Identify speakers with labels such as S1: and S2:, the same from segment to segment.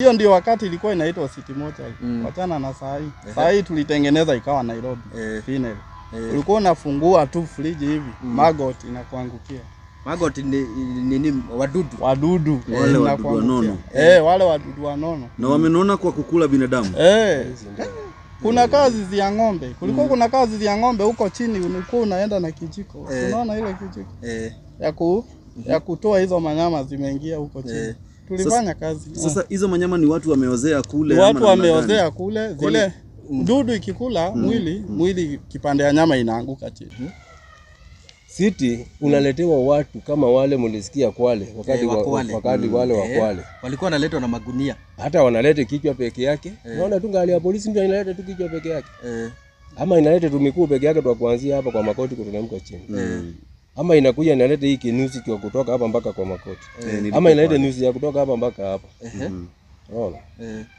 S1: Hiyo ndio wakati ilikuwa inaitwa City Mortuary. Wachana na saa hii. Saa hii tulitengeneza ikawa Nairobi. Funeral. Ulikuwa unafungua tu fridge hivi, maggot inakuangukia.
S2: Maggot ni wadudu.
S1: Wadudu.
S3: Wale wadudu wanono.
S1: Wale wadudu wanono.
S3: Na wamenona kwa kukula binadamu.
S1: Kuna kazi za ng'ombe. Kulikuwa kuna kazi za ng'ombe huko chini, ulikuwa unaenda na kijiko. Unaona ile kijiko? Ya kutoa hizo manyama zimeingia huko chini. Tulifanya kazi.
S3: Sasa hizo manyama ni watu wameozea kule ama
S1: watu wameozea kule, zile dudu ikikula mwili kipande ya nyama inaanguka chini.
S4: City unaletewa watu kama wale mlisikia Kwale wakati wale wa Kwale.
S2: Walikuwa wanaletwa na magunia.
S4: Hata wanaleta kichwa peke yake. Unaona tu gari ya polisi ndio inaleta tu kichwa peke yake. Ama inaleta tu miguu peke yake tu kuanzia hapa kwa Makoti kuteremka chini. Ama inakuja inaleta hii kinusi kwa kutoka hapa mpaka kwa Makoti. Ama inaleta nusu ya kutoka hapa mpaka hapa. Unaona?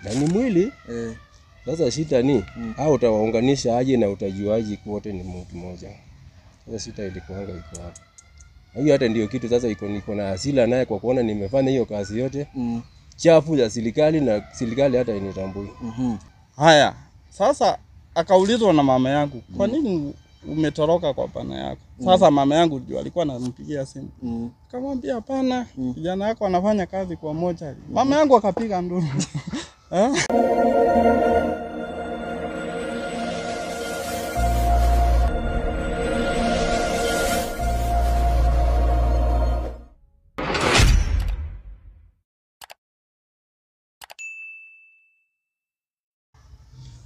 S4: Na ni mwili. Sasa shida ni au utawaunganisha aje na utajuaje wote ni mtu mmoja. Sasa shida ilikuanga iko hapa. Hiyo hata ndio kitu sasa niko na hasira naye kwa kuona nimefanya hiyo kazi yote. Chafu ya serikali na serikali hata initambui.
S1: Haya. Sasa akaulizwa na mama yangu, kwa nini umetoroka kwa bana yako? Sasa mama yangu ndio alikuwa anampigia simu. Akamwambia hapana, kijana yako anafanya kazi kwa moja. Mama yangu akapiga nduru.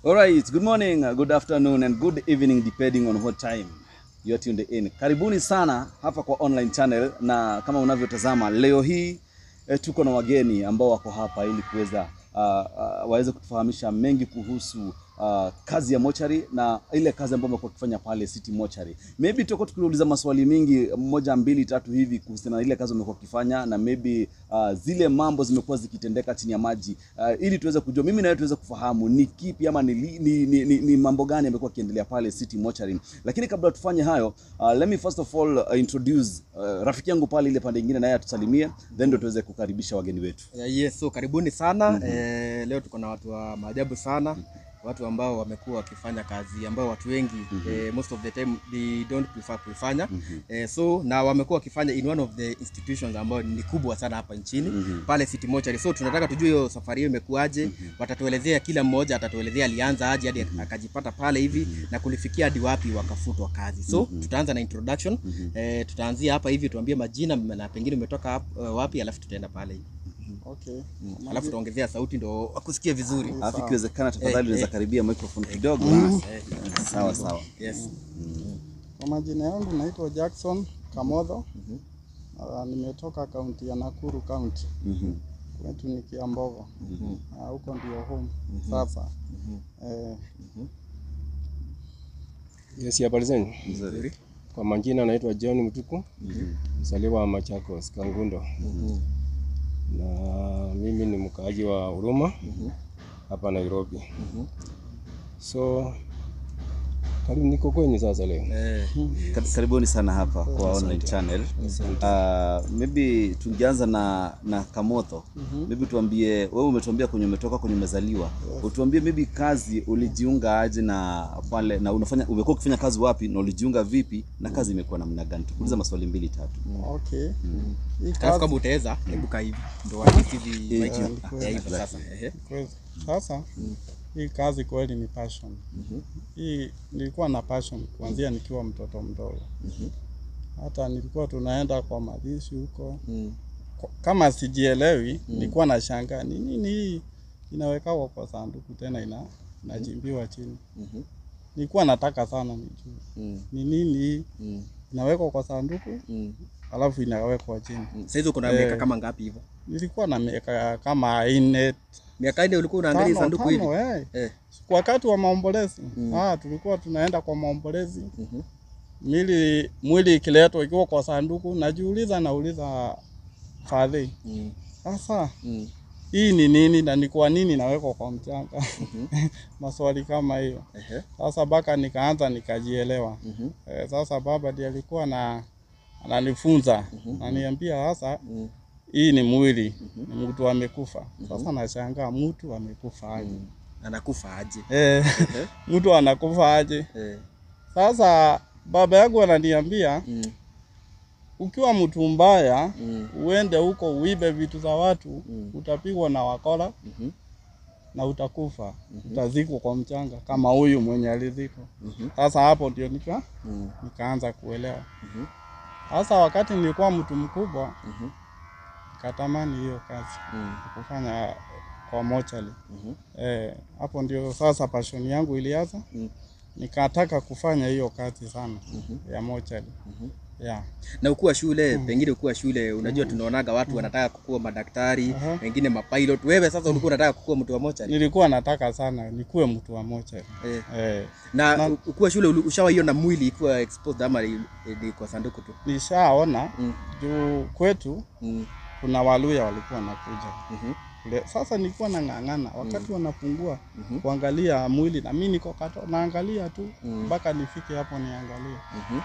S3: Alright, good morning, good afternoon and good evening depending on what time you are tuned in. Karibuni sana hapa kwa online channel, na kama unavyotazama leo hii tuko na wageni ambao wako hapa ili kuweza waweze kutufahamisha mengi kuhusu kazi ya mochari na ile kazi ambayo wamekuwa wakifanya pale City Mortuary. Maybe tutakuwa tukiuliza maswali mingi, moja mbili tatu hivi kuhusiana na ile kazi wamekuwa wakifanya, na maybe zile mambo zimekuwa zikitendeka chini ya maji, ili tuweze kujua, mimi na wewe tuweze kufahamu ni kipi ama ni mambo gani yamekuwa yakiendelea pale City Mortuary. Lakini kabla tufanye hayo, let me first of all introduce rafiki yangu pale ile pande nyingine, naye atusalimie, then ndio tuweze kukaribisha wageni wetu.
S2: Yes, so karibuni sana. Leo tuko na watu wa maajabu sana. Watu ambao wamekuwa wakifanya kazi ambao watu wengi most of the time they don't prefer kufanya. So na wamekuwa wakifanya in one of the institutions ambao ni kubwa sana hapa nchini, pale City Mortuary. So tunataka tujue hiyo safari hiyo imekuaje. Watatuelezea, kila mmoja atatuelezea alianza aje hadi akajipata pale hivi na kulifikia hadi wapi wakafutwa kazi. So tutaanza na introduction. Tutaanzia hapa hivi, tuambie majina na pengine umetoka wapi, alafu tutaenda pale hivi.
S1: Okay.
S2: Alafu tutaongezea sauti ndio akusikie vizuri.
S3: Alafu ikiwezekana tafadhali unaweza karibia microphone kidogo. Sawa.
S2: Yes.
S1: Kwa majina yangu naitwa Jackson Kamotho. Nimetoka kaunti ya Nakuru County. Kwetu ni Kiambogo. Huko ndio home sasa.
S4: Yes, habari zenu? Nzuri. Kwa majina naitwa John Mtuku. Mzaliwa wa Machakos, Kangundo. Na mimi ni mkaaji wa Huruma hapa Nairobi. So niko kwenye sasa leo.
S3: Karibuni sana hapa kwa online channel. Maybe tungeanza na Kamotho. Maybe tuambie, wewe umetuambia kwenye umetoka kwenye umezaliwa. Utuambie maybe kazi ulijiunga aje na pale, na umekuwa ukifanya kazi wapi na ulijiunga vipi na kazi imekuwa namna gani? Tukuuliza maswali 2 3.
S1: Okay.
S2: Alafu kama utaweza hebu kaa hivi ndio watu hivi hivi sasa.
S1: Sasa hii kazi kweli ni passion. Hii nilikuwa na passion kuanzia nikiwa mtoto mdogo. Hata nilikuwa tunaenda kwa mazishi huko. Kama sijielewi, nilikuwa na shangaa ni nini hii inawekwa kwa sanduku tena inajimbiwa chini. Nilikuwa nataka sana nijue. Ni nini hii inawekwa kwa sanduku? Alafu inawekwa chini.
S2: Sasa hizo kuna miaka kama ngapi hivyo?
S1: Nilikuwa na miaka kama 4.
S2: Miaka 4 ulikuwa unaangalia sanduku hivi?
S1: Kwa wakati wa maombolezi. Tulikuwa tunaenda kwa maombolezi. Mwili ikiletwa ikiwa kwa sanduku, nauliza fadhi. Sasa hii ni nini na ni kwa nini nawekwa kwa mchanga? Maswali kama hiyo. Sasa baka nikaanza nikajielewa. Sasa baba ndiye alikuwa ananifunza. Ananiambia sasa hii ni mwili, ni mtu amekufa. Sasa nashangaa mtu amekufa aje?
S2: Anakufa aje?
S1: Mtu anakufa aje? Sasa baba yangu ananiambia ukiwa mtu mbaya uende huko uibe vitu za watu, utapigwa na wakora na utakufa, utazikwa kwa mchanga kama huyu mwenye alizikwa. Sasa hapo ndio nikaanza kuelewa. Sasa wakati nilikuwa mtu mkubwa, katamani hiyo kazi kufanya kwa mochari. Hapo ndio sasa passion yangu ilianza. Nikataka kufanya hiyo kazi sana ya mochari. Yeah.
S2: Na ukuwa shule, pengine ukuwa shule, unajua tunaonaga watu wanataka kukuwa madaktari, wengine mapilot. Wewe sasa ulikuwa unataka kukuwa mtu wa mochari?
S1: Nilikuwa nataka sana nikuwe mtu wa mochari.
S2: Na ukuwa shule ushawaiona mwili ikiwa exposed ama ni kwa sanduku tu?
S1: Nishaona juu kwetu kuna Waluya walikuwa wanakuja. Sasa nilikuwa nang'ang'ana wakati wanapungua kuangalia mwili, na mimi niko kato naangalia tu mpaka nifike hapo niangalie.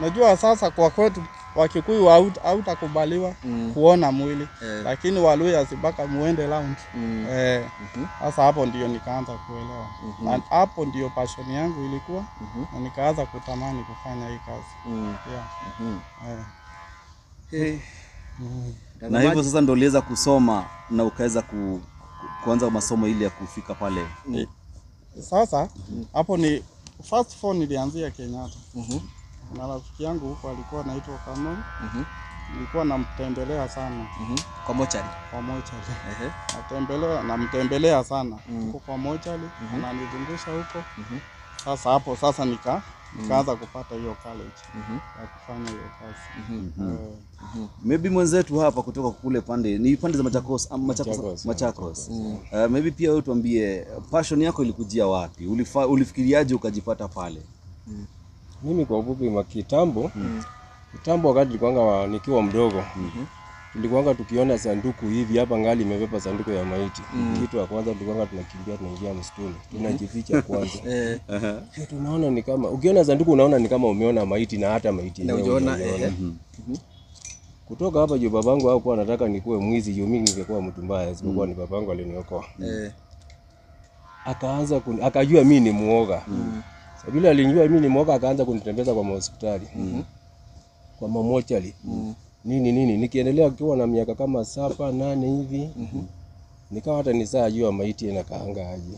S1: Najua sasa kwa kwetu Wakikuyu hautakubaliwa kuona mwili, lakini Waluya sibaka muende round. Sasa hapo ndio nikaanza kuelewa. Na hapo ndio passion yangu ilikuwa, na nikaanza kutamani kufanya hii kazi.
S3: Na hivyo sasa ndio uliweza kusoma na ukaweza kuanza masomo ili ya kufika pale.
S1: Sasa hapo ni first phone nilianzia Kenyatta. Na rafiki yangu huko alikuwa anaitwa Kamel. Nilikuwa namtembelea sana.
S2: Kwa mochari.
S1: Kwa mochari. Namtembelea sana huko kwa mochari, ananizungusha huko. Sasa hapo sasa nikaanza kupata hiyo college ya kufanya hiyo kazi.
S3: Maybe mwenzetu hapa kutoka kule ni pande za Machakos. Maybe pia wewe tuambie passion yako ilikujia wapi? Ulifikiriaje ukajipata pale?
S4: Mimi kwa ufupi kitambo wakati nilikuwa nikiwa mdogo. Tulikuwa tukiona sanduku hivi hapa ngali imebeba sanduku ya maiti. Kitu ya kwanza tulikuwa tunakimbia tunaingia msituni. Tunajificha kwanza. Tunaona ni kama ukiona sanduku unaona ni kama umeona maiti, na hata maiti
S2: unaona.
S4: Kutoka hapa juu babangu hakuwa anataka nikuwe mwizi, mimi ningekuwa mtu mbaya, isipokuwa ni babangu aliniokoa. Akaanza akajua mimi ni muoga. Sababu ile alijua mimi ni muoga, akaanza kunitembeza kwa hospitali. Kwa mochari. Nini nikiendelea kiwa na miaka kama 7 8 hivi, nikawa hata ni saa jua maiti inakaanga aje.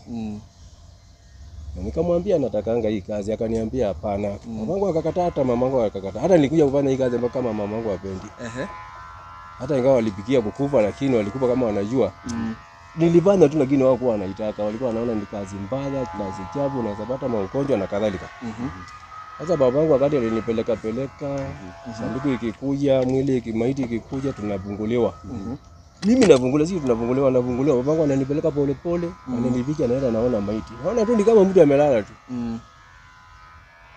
S4: Na nikamwambia natakanga hii kazi, akaniambia hapana. Mamangu akakataa, hata mamangu akakataa. Hata nilikuja kufanya hii kazi kama mamangu hapendi. Hata ingawa walipikia kukufa, lakini walikufa kama wanajua. Nilifanya tu, lakini wao kwa wanaitaka, walikuwa wanaona ni kazi mbaya, kazi chafu, na sabata maugonjwa na kadhalika. Sasa babangu wakati alinipeleka sanduku ikikuja, mwili maiti ikikuja, tunavunguliwa. Mimi navunguliwa, sisi tunavunguliwa, babangu ananipeleka pole pole, ananipiga naenda naona maiti. Naona tu ni kama mtu amelala tu.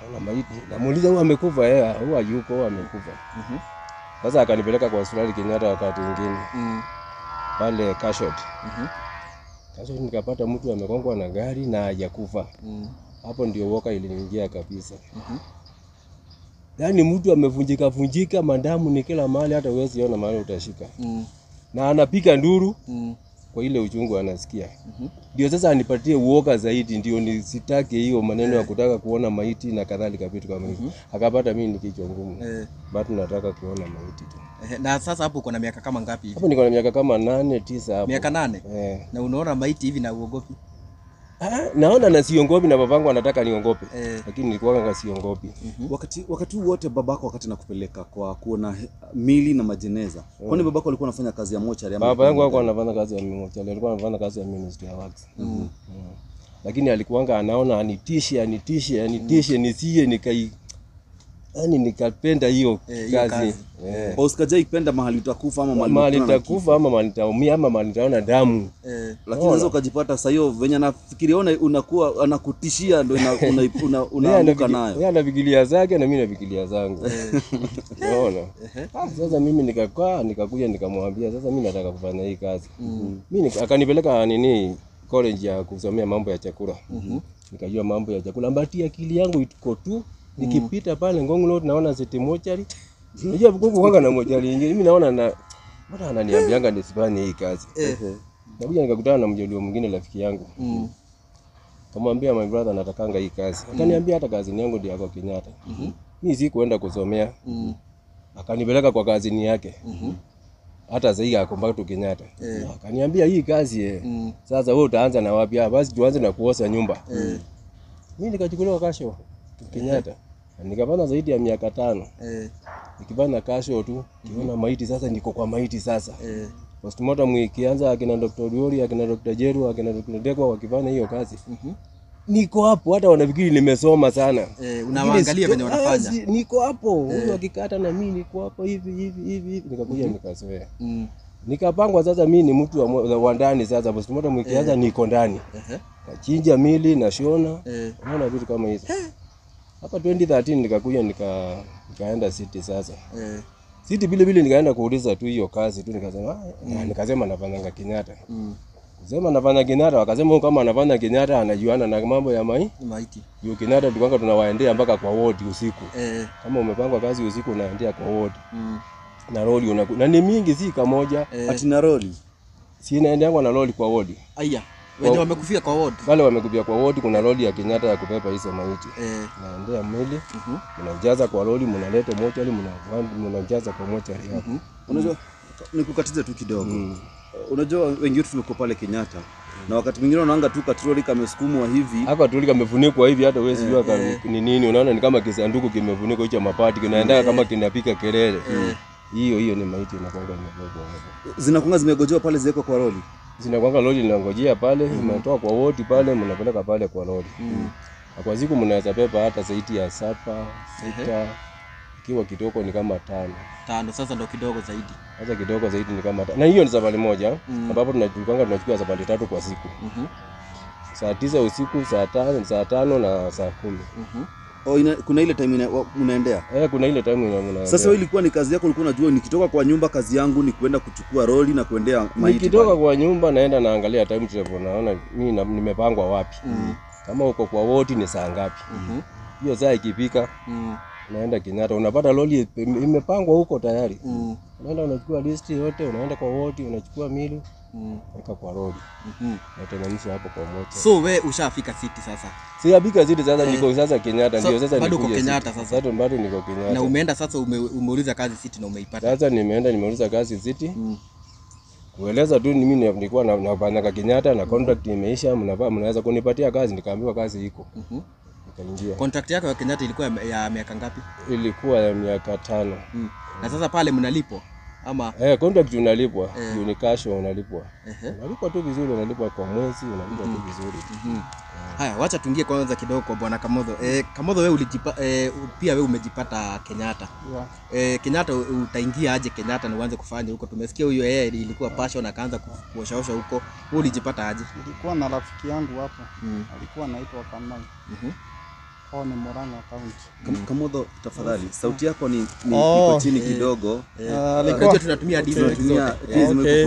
S4: Naona maiti, namuuliza huyu amekufa? Huyu hayuko, amekufa. Sasa akanipeleka kwa hospitali Kenyatta wakati mwingine. Pale Kashot. Kashot nikapata mtu amegongwa na gari na hajakufa. Hapo ndio woka iliniingia kabisa. Yaani mtu amevunjika mandamu ni kila mahali, hata huwezi ona mahali utashika. Na anapika nduru kwa ile uchungu anasikia. Ndio sasa anipatie uoga zaidi, ndio nisitake hiyo maneno ya kutaka kuona maiti na kadhalika vitu kama hivyo. Akapata mimi ni kichwa ngumu. Bado nataka kuona maiti tu.
S2: Na sasa hapo uko na miaka kama ngapi hivi?
S4: Hapo niko na miaka kama 8 9 hapo.
S2: Miaka 8? Na unaona maiti hivi na uogopi?
S4: Naona na siongopi, na babangu anataka niongope. Lakini nilikuwa siongopi.
S3: Wakati wote babako wakati nakupeleka kwa kuona mili na majeneza. Kwani babako alikuwa anafanya kazi ya mochari ama?
S4: Baba yangu alikuwa anafanya kazi ya mochari, alikuwa anafanya kazi ya Ministry of Works. Lakini alikuwa anaona anitishe nisije nikapenda hiyo kazi.
S3: Usikajai penda mahali utakufa ama
S4: mahali utakufa ama mahali utaumia ama mahali utaona damu.
S3: Lakini sasa ukajipata sasa hiyo venye nafikiria unakuwa anakutishia ndio unaanguka nayo.
S4: Yeye anafikiria zake na mimi nafikiria zangu. Unaona? Sasa mimi nikakuja nikamwambia sasa mimi nataka kufanya hii kazi. Mimi akanipeleka college ya kusomea mambo ya chakula. Nikajua mambo ya chakula, mbati akili yangu iko tu. Nikipita pale Ngong Road naona City Mochari. Unajua Bukungu kwanga na mochari nyingine. Mimi naona Mbona ananiambianga nisifanye hii kazi? Nakuja nikakutana na mjaluo mwingine rafiki yangu. Kamwambia my brother natakanga hii kazi. Akaniambia hata kazi yangu ndio yako Kenyatta. Mimi sikuenda kusomea. Akanipeleka kwa kazini yake. Hata zaidi yako mpaka tu Kenyatta. Akaniambia hii kazi sasa wewe utaanza na wapi? Basi tuanze na kuosha nyumba. Mimi nikachukuliwa kasho Kenyatta. Nikapana zaidi ya miaka 5. Nikipana kasho tu, niona maiti sasa niko kwa maiti sasa. Postmortem ikianza akina Dr. Uriori, akina Dr. Jeru, akina Dr. Dekwa wakifanya hiyo kazi. Niko hapo hata wanafikiri nimesoma sana.
S2: Unawaangalia venye wanafanya.
S4: Niko hapo. Huyo akikata na mimi niko hapo hivi. Nikakuja nikazoea. Nikapangwa sasa mimi ni mtu wa ndani sasa postmortem ikianza niko ndani. Nachinja mili na shona. Unaona vitu kama hizo. Hapa 2013 nikakuja nikaenda City sasa. City vile nikaenda kuuliza tu hiyo kazi tu nikasema nafanya Kenyatta. Kusema nafanya Kenyatta wakasema kama anafanya Kenyatta anajuana na mambo ya maiti. Hiyo Kenyatta tulikuwa tunawaendea mpaka kwa ward usiku. Kama umepangwa kazi usiku unaendea kwa ward. Na roli na ni mingi si kamoja
S3: ati na roli.
S4: Si inaendeangwa na roli kwa ward.
S2: Aya. Wenye wamekufia kwa ward.
S4: Wale wamekufia kwa ward kuna roli ya Kenyatta ya kupepa hizo maiti. Naendea mwili, mnajaza kwa roli, mnaleta mochari, mnajaza kwa mochari hapo.
S3: Unajua nikukatize tu kidogo. Unajua wengi wetu tumekuwa pale Kenyatta. Na wakati mwingine unaanga tu katroli kamesukumwa hivi.
S4: Hapa katroli kamefunikwa hivi hata wewe sijua ni nini unaona ni kama kisanduku kimefunikwa hicho mapati kinaenda kama kinapika kelele. Hiyo ni maiti inakuanga imebebwa hapo.
S3: Zinakuanga zimegojewa pale ziwekwa kwa roli.
S4: Zinakuanga roli linangojea pale, mnatoa kwa wodi pale, mnapeleka pale kwa roli. Kwa siku mnaweza pepa hata zaidi ya 7, 6. Ikiwa kidogo ni kama 5.
S2: Sasa ndio kidogo zaidi.
S4: Sasa kidogo zaidi ni kama 5. Na hiyo ni safari moja, ambapo tunachukua safari 3 kwa siku. Saa 9 usiku, saa 5 na saa 10.
S3: Kuna ile time unaendea?
S4: Kuna ile time unaendea.
S3: Sasa wewe ilikuwa ni kazi yako ulikuwa unajua nikitoka kwa nyumba kazi yangu ni kwenda kuchukua roli na kuendea maiti.
S4: Nikitoka kwa nyumba naenda naangalia time table naona mimi nimepangwa wapi. Kama uko kwa wodi ni saa ngapi. Hiyo saa ikipika unaenda Kenyatta unapata roli imepangwa huko tayari. Unaenda unachukua list yote unaenda kwa wodi unachukua mili weka kwa roli. Natenganisha hapo kwa moja.
S2: So wewe ushafika City sasa?
S4: Sijafika City sasa niko sasa Kenyatta ndio sasa
S2: bado uko Kenyatta sasa.
S4: Sasa bado niko Kenyatta.
S2: Na umeenda sasa umeuliza kazi City na umeipata.
S4: Sasa nimeuliza kazi City. Kueleza tu mimi nilikuwa nafanya Kenyatta na contract imeisha mnaweza kunipatia kazi nikaambiwa kazi iko. Nikaingia.
S2: Contract yako ya Kenyatta ilikuwa ya miaka ngapi?
S4: Ilikuwa ya miaka 5.
S2: Na sasa pale mnalipwa ama
S4: contract unalipwa, ni cash unalipwa. Unalipwa tu vizuri, unalipwa kwa mwezi, unalipwa tu vizuri.
S2: Haya, wacha tuingie kwanza kidogo kwa Bwana Kamotho. Kamotho wewe pia wewe umejipata Kenyatta. Kenyatta utaingia aje Kenyatta na uanze kufanya huko? Tumesikia huyo yeye ilikuwa passion akaanza kuoshaosha huko. Wewe ulijipata aje?
S1: Nilikuwa na rafiki yangu hapo. Alikuwa anaitwa Kamau. Ni Murang'a County.
S3: Kamotho tafadhali sauti yako ni iko chini kidogo.
S2: Alikuwa tunatumia diesel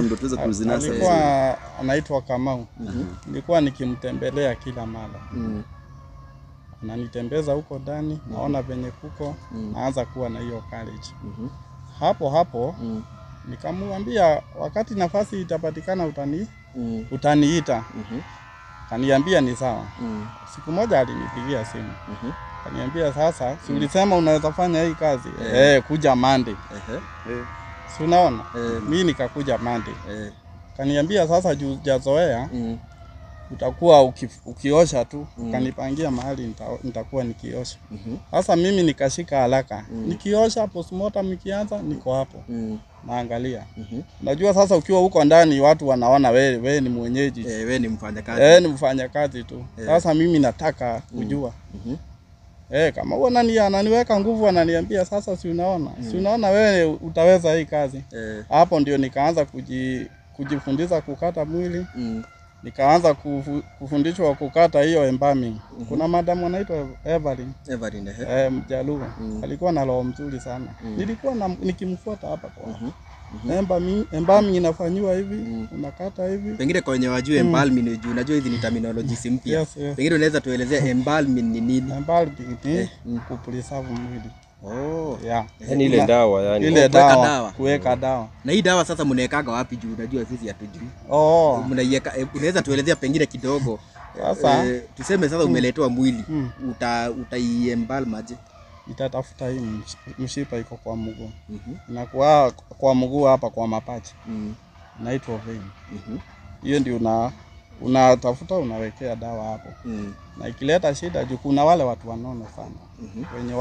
S3: ndio tuweze kuzinasa.
S1: Alikuwa anaitwa Kamau. Nilikuwa nikimtembelea kila mara. Ananitembeza huko ndani, naona venye kuko, naanza kuwa na hiyo courage. Hapo nikamwambia wakati nafasi itapatikana utaniita. Kaniambia ni sawa. Siku moja alinipigia simu. Kaniambia sasa, si ulisema unaweza fanya hii kazi? Kuja Monday. Si unaona? Mimi nikakuja Monday. Kaniambia sasa hujazoea, utakuwa ukiosha tu. Kanipangia mahali nitakuwa nikiosha. Sasa mimi nikashika haraka. Nikiosha postmortem ikianza niko hapo. Naangalia. Unajua sasa ukiwa huko ndani watu wanaona wewe ni mwenyeji.
S2: Wewe ni mfanyakazi.
S1: Ni mfanyakazi tu. Sasa mimi nataka kujua. Kama huwa ananiweka nguvu ananiambia sasa si unaona wewe utaweza hii kazi. Hapo ndio nikaanza kujifundisha kukata mwili. Nikaanza kufundishwa kukata hiyo embalming. Kuna madam anaitwa Evelyn Mjaluo. Alikuwa na roho mzuri sana. Nilikuwa nikimfuata hapa kwa. Embalming inafanywa hivi, unakata hivi.
S2: Pengine kwa wenye wajue embalming unajua hizi ni terminologies mpya. Pengine unaweza tuelezea embalming ni nini?
S1: Embalming ni kupreserve mwili.
S2: Oh.
S1: Yeah.
S4: Yani ile dawa yani.
S1: Ile
S2: kuweka
S1: dawa,
S2: dawa.
S1: kuweka dawa.
S2: Na hii dawa sasa mnaekaga wapi juu unajua sisi hatujui.
S1: Oh.
S2: Mnaiweka unaweza tuelezea pengine kidogo.
S1: Sasa
S2: Tuseme sasa umeletewa mwili. Utaiembalm aje?
S1: Itatafuta hii mshipa iko kwa mguu. Inakuwa kwa mguu hapa kwa mapacha. Inaitwa vein. Hiyo ndio unatafuta unawekea dawa hapo. Na ikileta shida juu kuna wale watu wanono sana. Wenye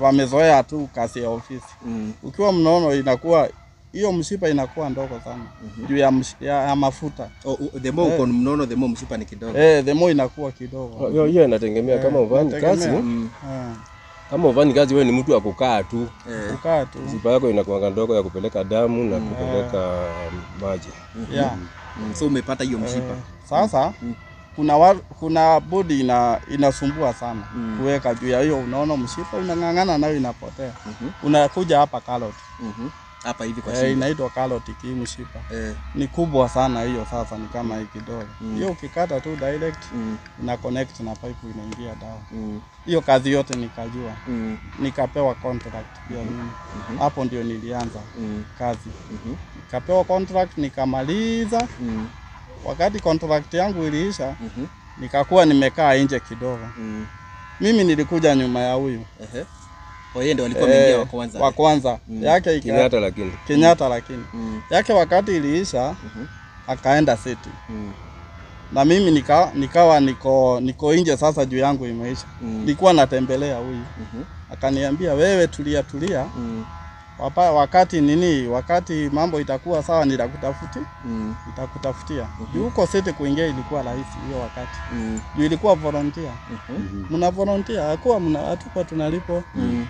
S1: wamezoea tu kazi ya ofisi. Ukiwa mnono inakuwa hiyo mshipa inakuwa ndogo sana. Juu ya mafuta.
S2: The more uko mnono the more mshipa ni kidogo.
S1: The more inakuwa kidogo.
S4: Hiyo inategemea kama uvani kazi. Kama uvani kazi wewe ni mtu wa kukaa tu.
S1: Kukaa tu.
S4: Mshipa yako inakuwa ndogo ya kupeleka damu na kupeleka maji.
S1: Yeah.
S2: So umepata hiyo mshipa.
S1: Sasa kuna bodi inasumbua sana kuweka juu ya hiyo, unaona mshipa unang'ang'ana nayo inapotea. Unakuja hapa Carrot.
S2: Hapa hivi kwa shida.
S1: Inaitwa Carrot hii mshipa. Ni kubwa sana hiyo, sasa ni kama hii kidole. Hiyo ukikata tu direct ina connect na pipe inaingia dawa. Hiyo kazi yote nikajua. Nikapewa contract ya mimi. Hapo ndio nilianza kazi. Nikapewa contract nikamaliza. Wakati contract yangu iliisha, nikakuwa nimekaa nje kidogo. Mimi nilikuja nyuma ya huyu.
S2: Yeye ndio alikuwa ameingia wa kwanza.
S1: Wa kwanza. Yake Kenyatta lakini. Yake wakati iliisha, akaenda City. Na mimi nikawa niko nje sasa juu yangu imeisha. Nilikuwa natembelea huyu. Akaniambia wewe tulia. Wakati mambo itakuwa sawa nitakutafutia. Huko City kuingia ilikuwa rahisi hiyo wakati. Ilikuwa volunteer. Mna volunteer, hatukuwa tunalipo.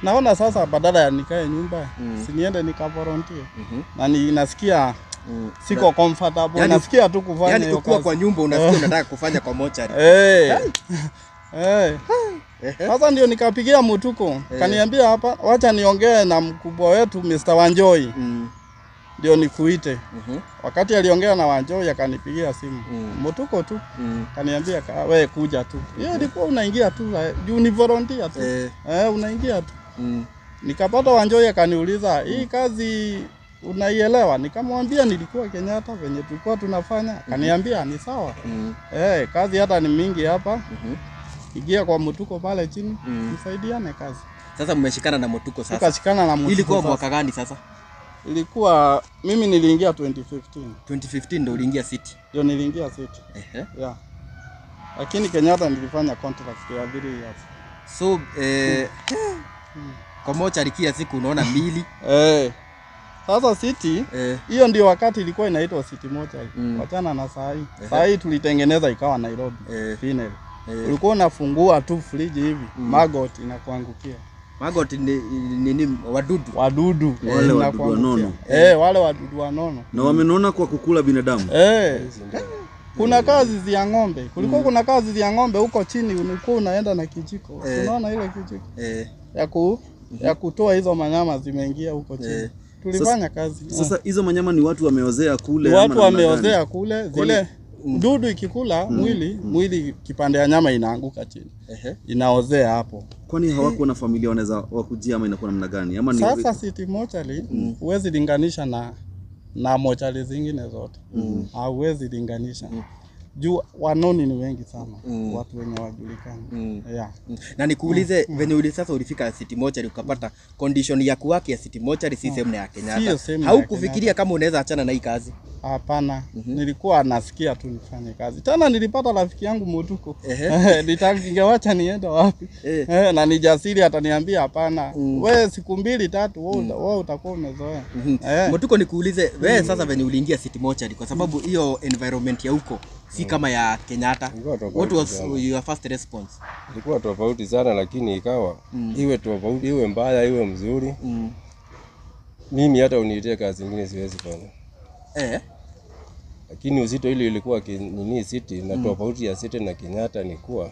S1: Naona sasa badala ya nikae nyumba, siniende nika volunteer. Na ninasikia siko comfortable, yani, nasikia tu kufanya hiyo kazi.
S2: Yani kwa nyumba unasikia unataka kufanya kwa mochari.
S1: Sasa ndio nikapigia Mutuko. Kaniambia hapa wacha niongee na mkubwa wetu Mr. Wanjoi. Ndio nikuite. Wakati aliongea na Wanjoi akanipigia simu. Mutuko tu. Kaniambia wewe kuja tu. Yeye ilikuwa unaingia tu juu ni volunteer tu. Unaingia tu. Nikapata Wanjoi akaniuliza, "Hii kazi unaielewa?" Nikamwambia nilikuwa Kenyatta venye tulikuwa tunafanya. Kaniambia ni sawa. Kazi hata ni mingi hapa. Ingia kwa Mutuko pale chini, msaidiane kazi.
S2: Sasa mmeshikana na Mutuko sasa.
S1: Tukashikana na Mutuko.
S2: Ilikuwa mwaka gani sasa?
S1: Ilikuwa mimi niliingia 2015.
S2: 2015 ndio uliingia City.
S1: Ndio niliingia City. Yeah. Lakini Kenyatta nilifanya contract ya 3 years.
S2: So kwa mochari kila siku unaona mili.
S1: Sasa City hiyo ndio wakati ilikuwa inaitwa City Mochari. Wachana na saa hii. Saa hii tulitengeneza ikawa Nairobi. Final. Ulikuwa unafungua tu friji hivi, maggot inakuangukia.
S2: Maggot ni wadudu.
S3: Wale wadudu wanono.
S1: Wale wadudu wanono.
S3: Na wamenona kwa kukula binadamu.
S1: Kuna kazi za ng'ombe. Kulikuwa kuna kazi za ng'ombe huko chini, ulikuwa unaenda na kijiko. Unaona ile kijiko? Ya kutoa hizo manyama zimeingia huko chini. Tulifanya kazi.
S3: Sasa hizo manyama ni watu wameozea kule
S1: ama watu wameozea kule zile dudu ikikula mwili kipande ya nyama inaanguka chini. Inaozea hapo.
S3: Kwani hawakuwa na familia wanaweza wakujia ama inakuwa namna gani? Ama
S1: sasa City Mochari huwezi linganisha na mochari zingine zote. Hauwezi linganisha. Juu wanoni ni wengi sana. Watu wenye wajulikana.
S2: Na nikuulize venye sasa ulifika City Mochari ukapata condition ya kuwaki ya City Mochari si same na ya Kenyatta. Haukufikiria kama unaweza achana na hii kazi?
S1: Hapana. Nilikuwa nasikia tu nifanye kazi. Tena nilipata rafiki yangu Mutuko. Ningewacha niende wapi? Na ni jasiri ataniambia hapana. Wewe siku 2-3 wewe utakuwa umezoea.
S2: Mutuko nikuulize wewe sasa venye uliingia City Mochari kwa sababu hiyo environment ya huko si kama ya Kenyatta. What was your first response?
S4: Ilikuwa tofauti sana lakini ikawa iwe tofauti, iwe mbaya, iwe mzuri. Mimi hata uniitie kazi nyingine siwezi fanya. Lakini uzito ile ilikuwa nini City na tofauti ya City na Kenyatta ni kuwa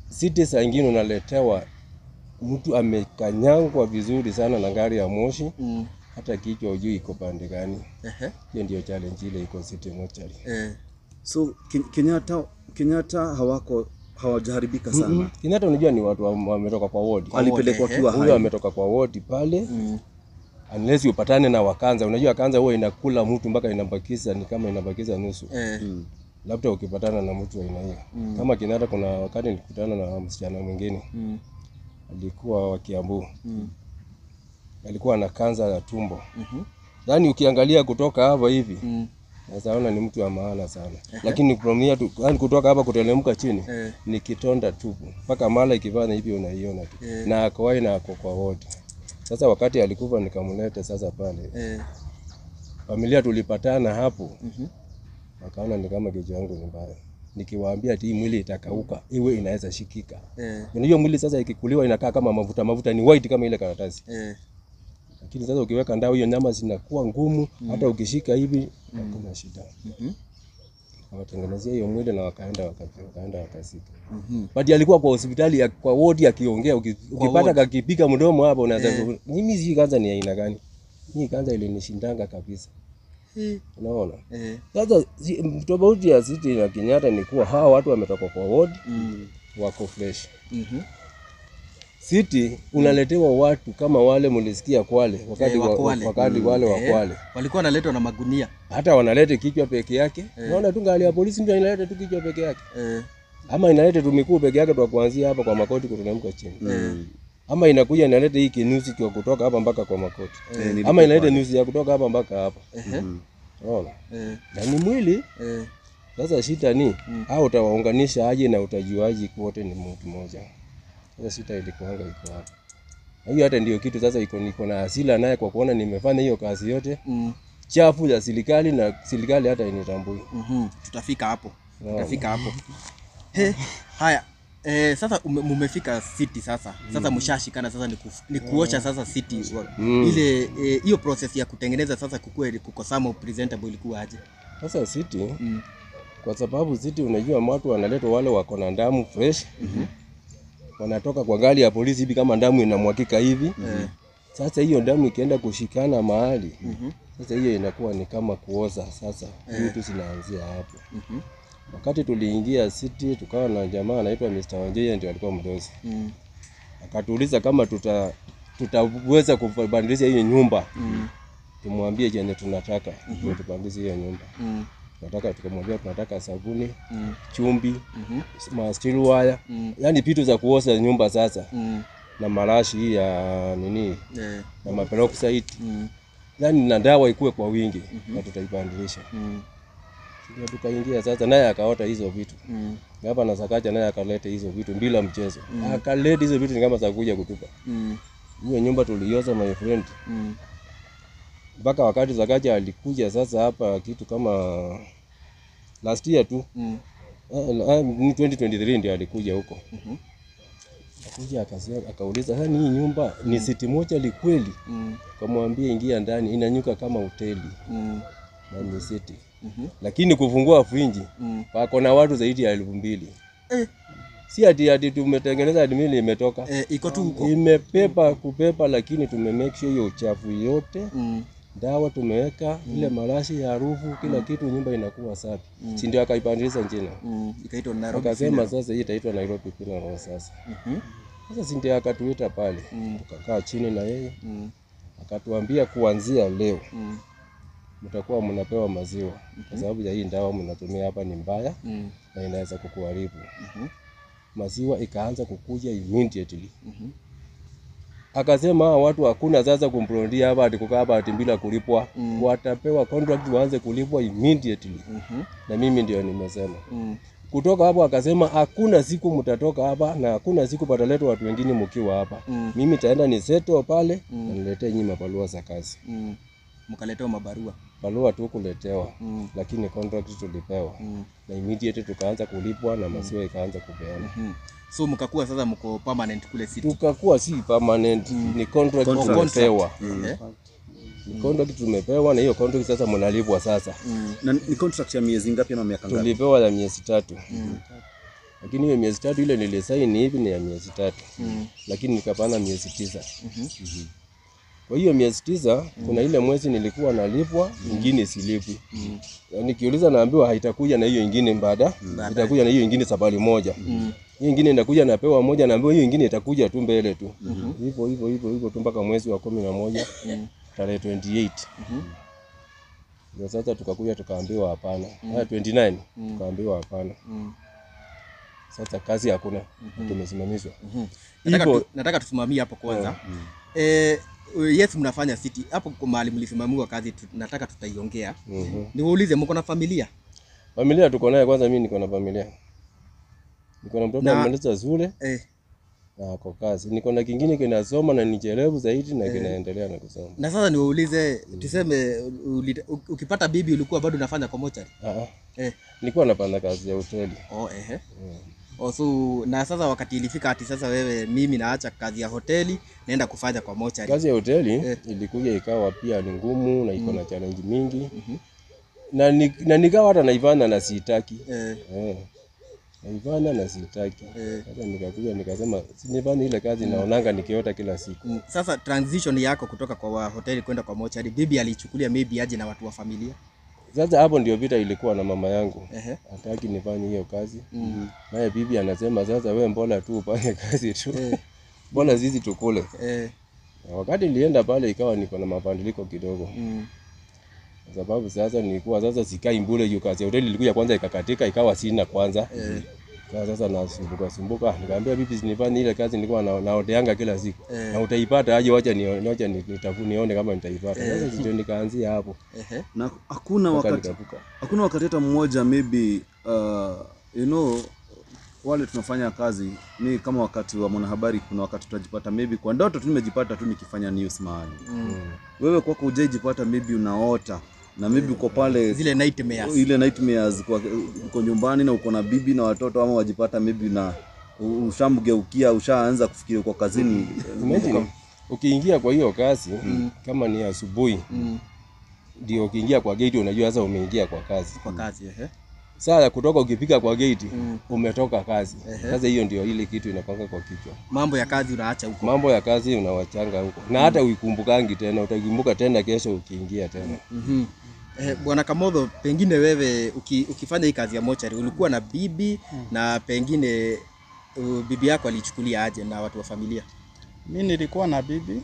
S4: City saa nyingine unaletewa mtu amekanyangwa vizuri sana na gari ya moshi. Hata kichwa hujui iko pande gani. Hiyo ndio challenge ile iko City Mochari.
S3: So Kenyatta hawako hawajaharibika sana.
S4: Kenyatta unajua ni watu wametoka kwa ward.
S3: Alipelekwa kiwa hai.
S4: Huyo ametoka kwa ward pale. Unless upatane na Wakanza. Unajua Kanza huwa inakula mtu mpaka inabakiza ni kama inabakiza nusu. Labda ukipatana na mtu aina hiyo. Kama Kenyatta kuna wakati nilikutana na msichana mwingine. Alikuwa wa Kiambu. Alikuwa na kanza ya tumbo. Yaani ukiangalia kutoka hapa hivi, unaona ni mtu wa maana sana. Lakini kupromia tu, yani kutoka hapa kuteremka chini ni kitonda tupu. Mpaka mala ikivana hivi unaiona tu. Na akawahi na ako kwa wote. Sasa wakati alikufa nikamleta sasa pale. Familia tulipatana hapo. Wakaona ni kama kichwa yangu ni mbaya. Nikiwaambia ati mwili itakauka, iwe inaweza shikika. Unajua mwili sasa ikikuliwa inakaa kama mafuta ni white kama ile karatasi. Lakini sasa ukiweka ndao hiyo nyama zinakuwa ngumu, hata ukishika hivi hakuna shida. Wakatengenezea hiyo mwili na wakaenda wakasika. But alikuwa kwa hospitali kwa ward akiongea, ukipata kakipika mdomo hapo unaanza mimi si kanza ni aina gani? Hii kanza ilinishindanga kabisa. Unaona? Sasa tofauti ya City na Kenyatta ni kuwa hawa watu wametoka kwa ward wako fresh. City unaletewa watu kama wale mlisikia Kwale wakati wale wa Kwale
S2: walikuwa wanaletwa na magunia,
S4: hata wanalete kichwa peke yake. Unaona tu gari ya polisi ndio inaleta tu kichwa peke yake, ama inaleta tu miguu peke yake, tu kuanzia hapa kwa makoti kuteremka chini. Ama inakuja inaleta hii kinusi kwa kutoka hapa mpaka kwa makoti, ama inaleta nusu ya kutoka hapa mpaka hapa. Unaona? Na ni mwili. Sasa shida ni au utawaunganisha aje na utajuaje wote ni mtu mmoja? Sasa shida ilikuanga iko hapa. Hiyo hata ndio kitu sasa niko na hasira naye kwa kuona nimefanya hiyo kazi yote chafu ya serikali na serikali hata initambui.
S2: Tutafika hapo. Tutafika hapo. Haya. Sasa mmefika City sasa. Sasa mshashikana sasa ni kuosha sasa City. Ile hiyo process ya kutengeneza sasa kuko sama presentable ilikuwa aje?
S4: Sasa City kwa sababu City unajua watu wanaletwa wale wako na damu fresh. Wanatoka kwa gari ya polisi hivi kama damu inamwakika hivi. Sasa hiyo damu ikienda kushikana mahali. Sasa hiyo inakuwa ni kama kuoza sasa. Vitu zinaanzia hapo. Wakati tuliingia City tukawa na jamaa anaitwa Mr. Wanjeye, ndio alikuwa mdozi. Akatuuliza kama tutaweza kubadilisha hiyo nyumba. Tumwambie je tunataka tubadilishe hiyo nyumba. Tunataka, tukamwambia tunataka sabuni, chumbi, steel wire, yani vitu za kuosha nyumba sasa. Na marashi hii ya nini? Na maperoxide. Yani na dawa ikue kwa wingi na tutaibadilisha. Sisi tukaingia sasa naye akaota hizo vitu. Hapa na Sakaja naye akaleta hizo vitu bila mchezo. Akaleta hizo vitu ni kama za kuja kutupa. Hiyo nyumba tulioza my friend. Mpaka wakati Sakaja alikuja sasa hapa kitu kama last year tu. Ni 2023 ndio alikuja huko. Akakuja akauliza hani hii nyumba ni City moja likweli? Kamwambia ingia ndani inanyuka kama hoteli. Na ni City. Lakini kufungua frinji pako na watu zaidi ya 2,000. Si ati tumetengeneza admini imetoka.
S2: Iko tu huko.
S4: Imepepa kupepa, lakini tumemake sure hiyo uchafu yote. Dawa tumeweka, ile marashi ya harufu, kila kitu, nyumba inakuwa safi. Si ndio akaipandisha jina.
S2: Ikaitwa Nairobi.
S4: Akasema sasa hii itaitwa Nairobi Funeral sasa. Sasa si ndio akatuita pale. Tukakaa chini na yeye. Akatuambia kuanzia leo mtakuwa mnapewa maziwa kwa sababu ya hii dawa mnatumia hapa ni mbaya na inaweza kukuharibu. Maziwa ikaanza kukuja immediately. Akasema watu hakuna sasa kumprondia hapa ati kukaa hapa ati bila kulipwa. Watapewa contract waanze kulipwa immediately. Na mimi ndio nimesema. Kutoka hapo akasema hakuna siku mtatoka hapa na hakuna siku pataletwa watu wengine mkiwa hapa. Mimi taenda ni settle pale na niletee nyinyi mabarua za kazi.
S2: Mkaletewa mabarua.
S4: Barua tu kuletewa, lakini contract tulipewa. Na immediately tukaanza kulipwa na maziwa ikaanza kupeana.
S2: So mkakuwa sasa mko permanent kule City?
S4: Tukakuwa si permanent, ni contract tumepewa. Ni contract tumepewa na hiyo contract sasa mnalipwa sasa.
S3: Na ni contract ya miezi ngapi na miaka ngapi?
S4: Tulipewa ya miezi 3. Lakini hiyo miezi 3 ile nilisaini hivi ni ya miezi 3. Lakini nikapana miezi 9. Kwa hiyo miezi 9 kuna ile mwezi nilikuwa nalipwa, nyingine silipwi. Nikiuliza naambiwa haitakuja na hiyo nyingine baada, itakuja na hiyo nyingine safari moja. Hiyo nyingine inakuja napewa moja, naambiwa hiyo nyingine itakuja tu mbele tu. Hivyo tu mpaka mwezi wa 11 tarehe 28. Sasa tukakuja tukaambiwa hapana. 29 tukaambiwa hapana. Sasa kazi hakuna, tumesimamishwa.
S2: Nataka tusimamie hapo kwanza. Yes, mnafanya city hapo kwa mahali mlisimamiwa kazi, nataka tutaiongea. Niwaulize, mko na familia?
S4: Familia tuko naye. Kwanza mimi niko na familia. Niko na mtoto amemaliza shule. Na kwa kazi. Niko na kingine kinasoma na nichelevu zaidi na kinaendelea na kusoma.
S2: Na sasa niwaulize, tuseme ukipata bibi ulikuwa bado unafanya kwa mochari?
S4: Nilikuwa napanda kazi ya hoteli.
S2: So na sasa wakati ilifika ati sasa wewe, mimi naacha kazi ya hoteli naenda kufanya kwa mochari.
S4: Kazi ya hoteli ilikuja ikawa pia ni ngumu na iko na challenge mingi. Na nikawa hata naivana na sitaki. Naivana na sitaki. Sasa nikakuja nikasema sinivani ile kazi naonanga nikiota kila siku.
S2: Sasa transition yako kutoka kwa hoteli kwenda kwa mochari, bibi alichukulia maybe aje na watu wa familia?
S4: Sasa hapo ndio vita ilikuwa na mama yangu. Hataki nifanye hiyo kazi. Naye bibi anasema sasa wewe mbona tu ufanye kazi tu. Mbona sisi tukule. Wakati nilienda pale ikawa niko na mabadiliko kidogo. Kwa sababu sasa nilikuwa sasa sikai mbule hiyo kazi. Hoteli ilikuja kwanza ikakatika ikawa sina kwanza. Sasa nasumbuka. Nikamwambia bibi sinifanye ile kazi nilikuwa naoteanga kila siku. Na utaipata aje, wacha nione kama nitaipata. Sasa ndio nikaanzia hapo.
S3: Na hakuna wakati hata mmoja maybe wale tunafanya kazi ni kama wakati wa mwanahabari, kuna wakati tutajipata maybe kwa ndoto tu nimejipata tu nikifanya news mahali. Wewe kwako hujajipata maybe unaota na maybe uko pale
S2: zile nightmares.
S3: Ile nightmares uko nyumbani na uko na bibi na watoto, ama wajipata maybe na ushamgeukia ushaanza kufikiri uko kazini.
S4: Ukiingia kwa hiyo kazi kama ni asubuhi ndio ukiingia kwa gate unajua sasa umeingia kwa kazi. Sasa kutoka ukipika kwa gate umetoka kazi. Sasa hiyo ndio ile kitu inapanga kwa kichwa.
S2: Mambo ya kazi unaacha huko.
S4: Mambo ya kazi unawachanga huko. Na hata uikumbukangi tena, utakumbuka tena kesho ukiingia tena.
S2: Bwana Kamotho, pengine wewe ukifanya hii kazi ya mochari ulikuwa na bibi na pengine bibi yako alichukulia aje na watu wa familia?
S1: Mimi nilikuwa na bibi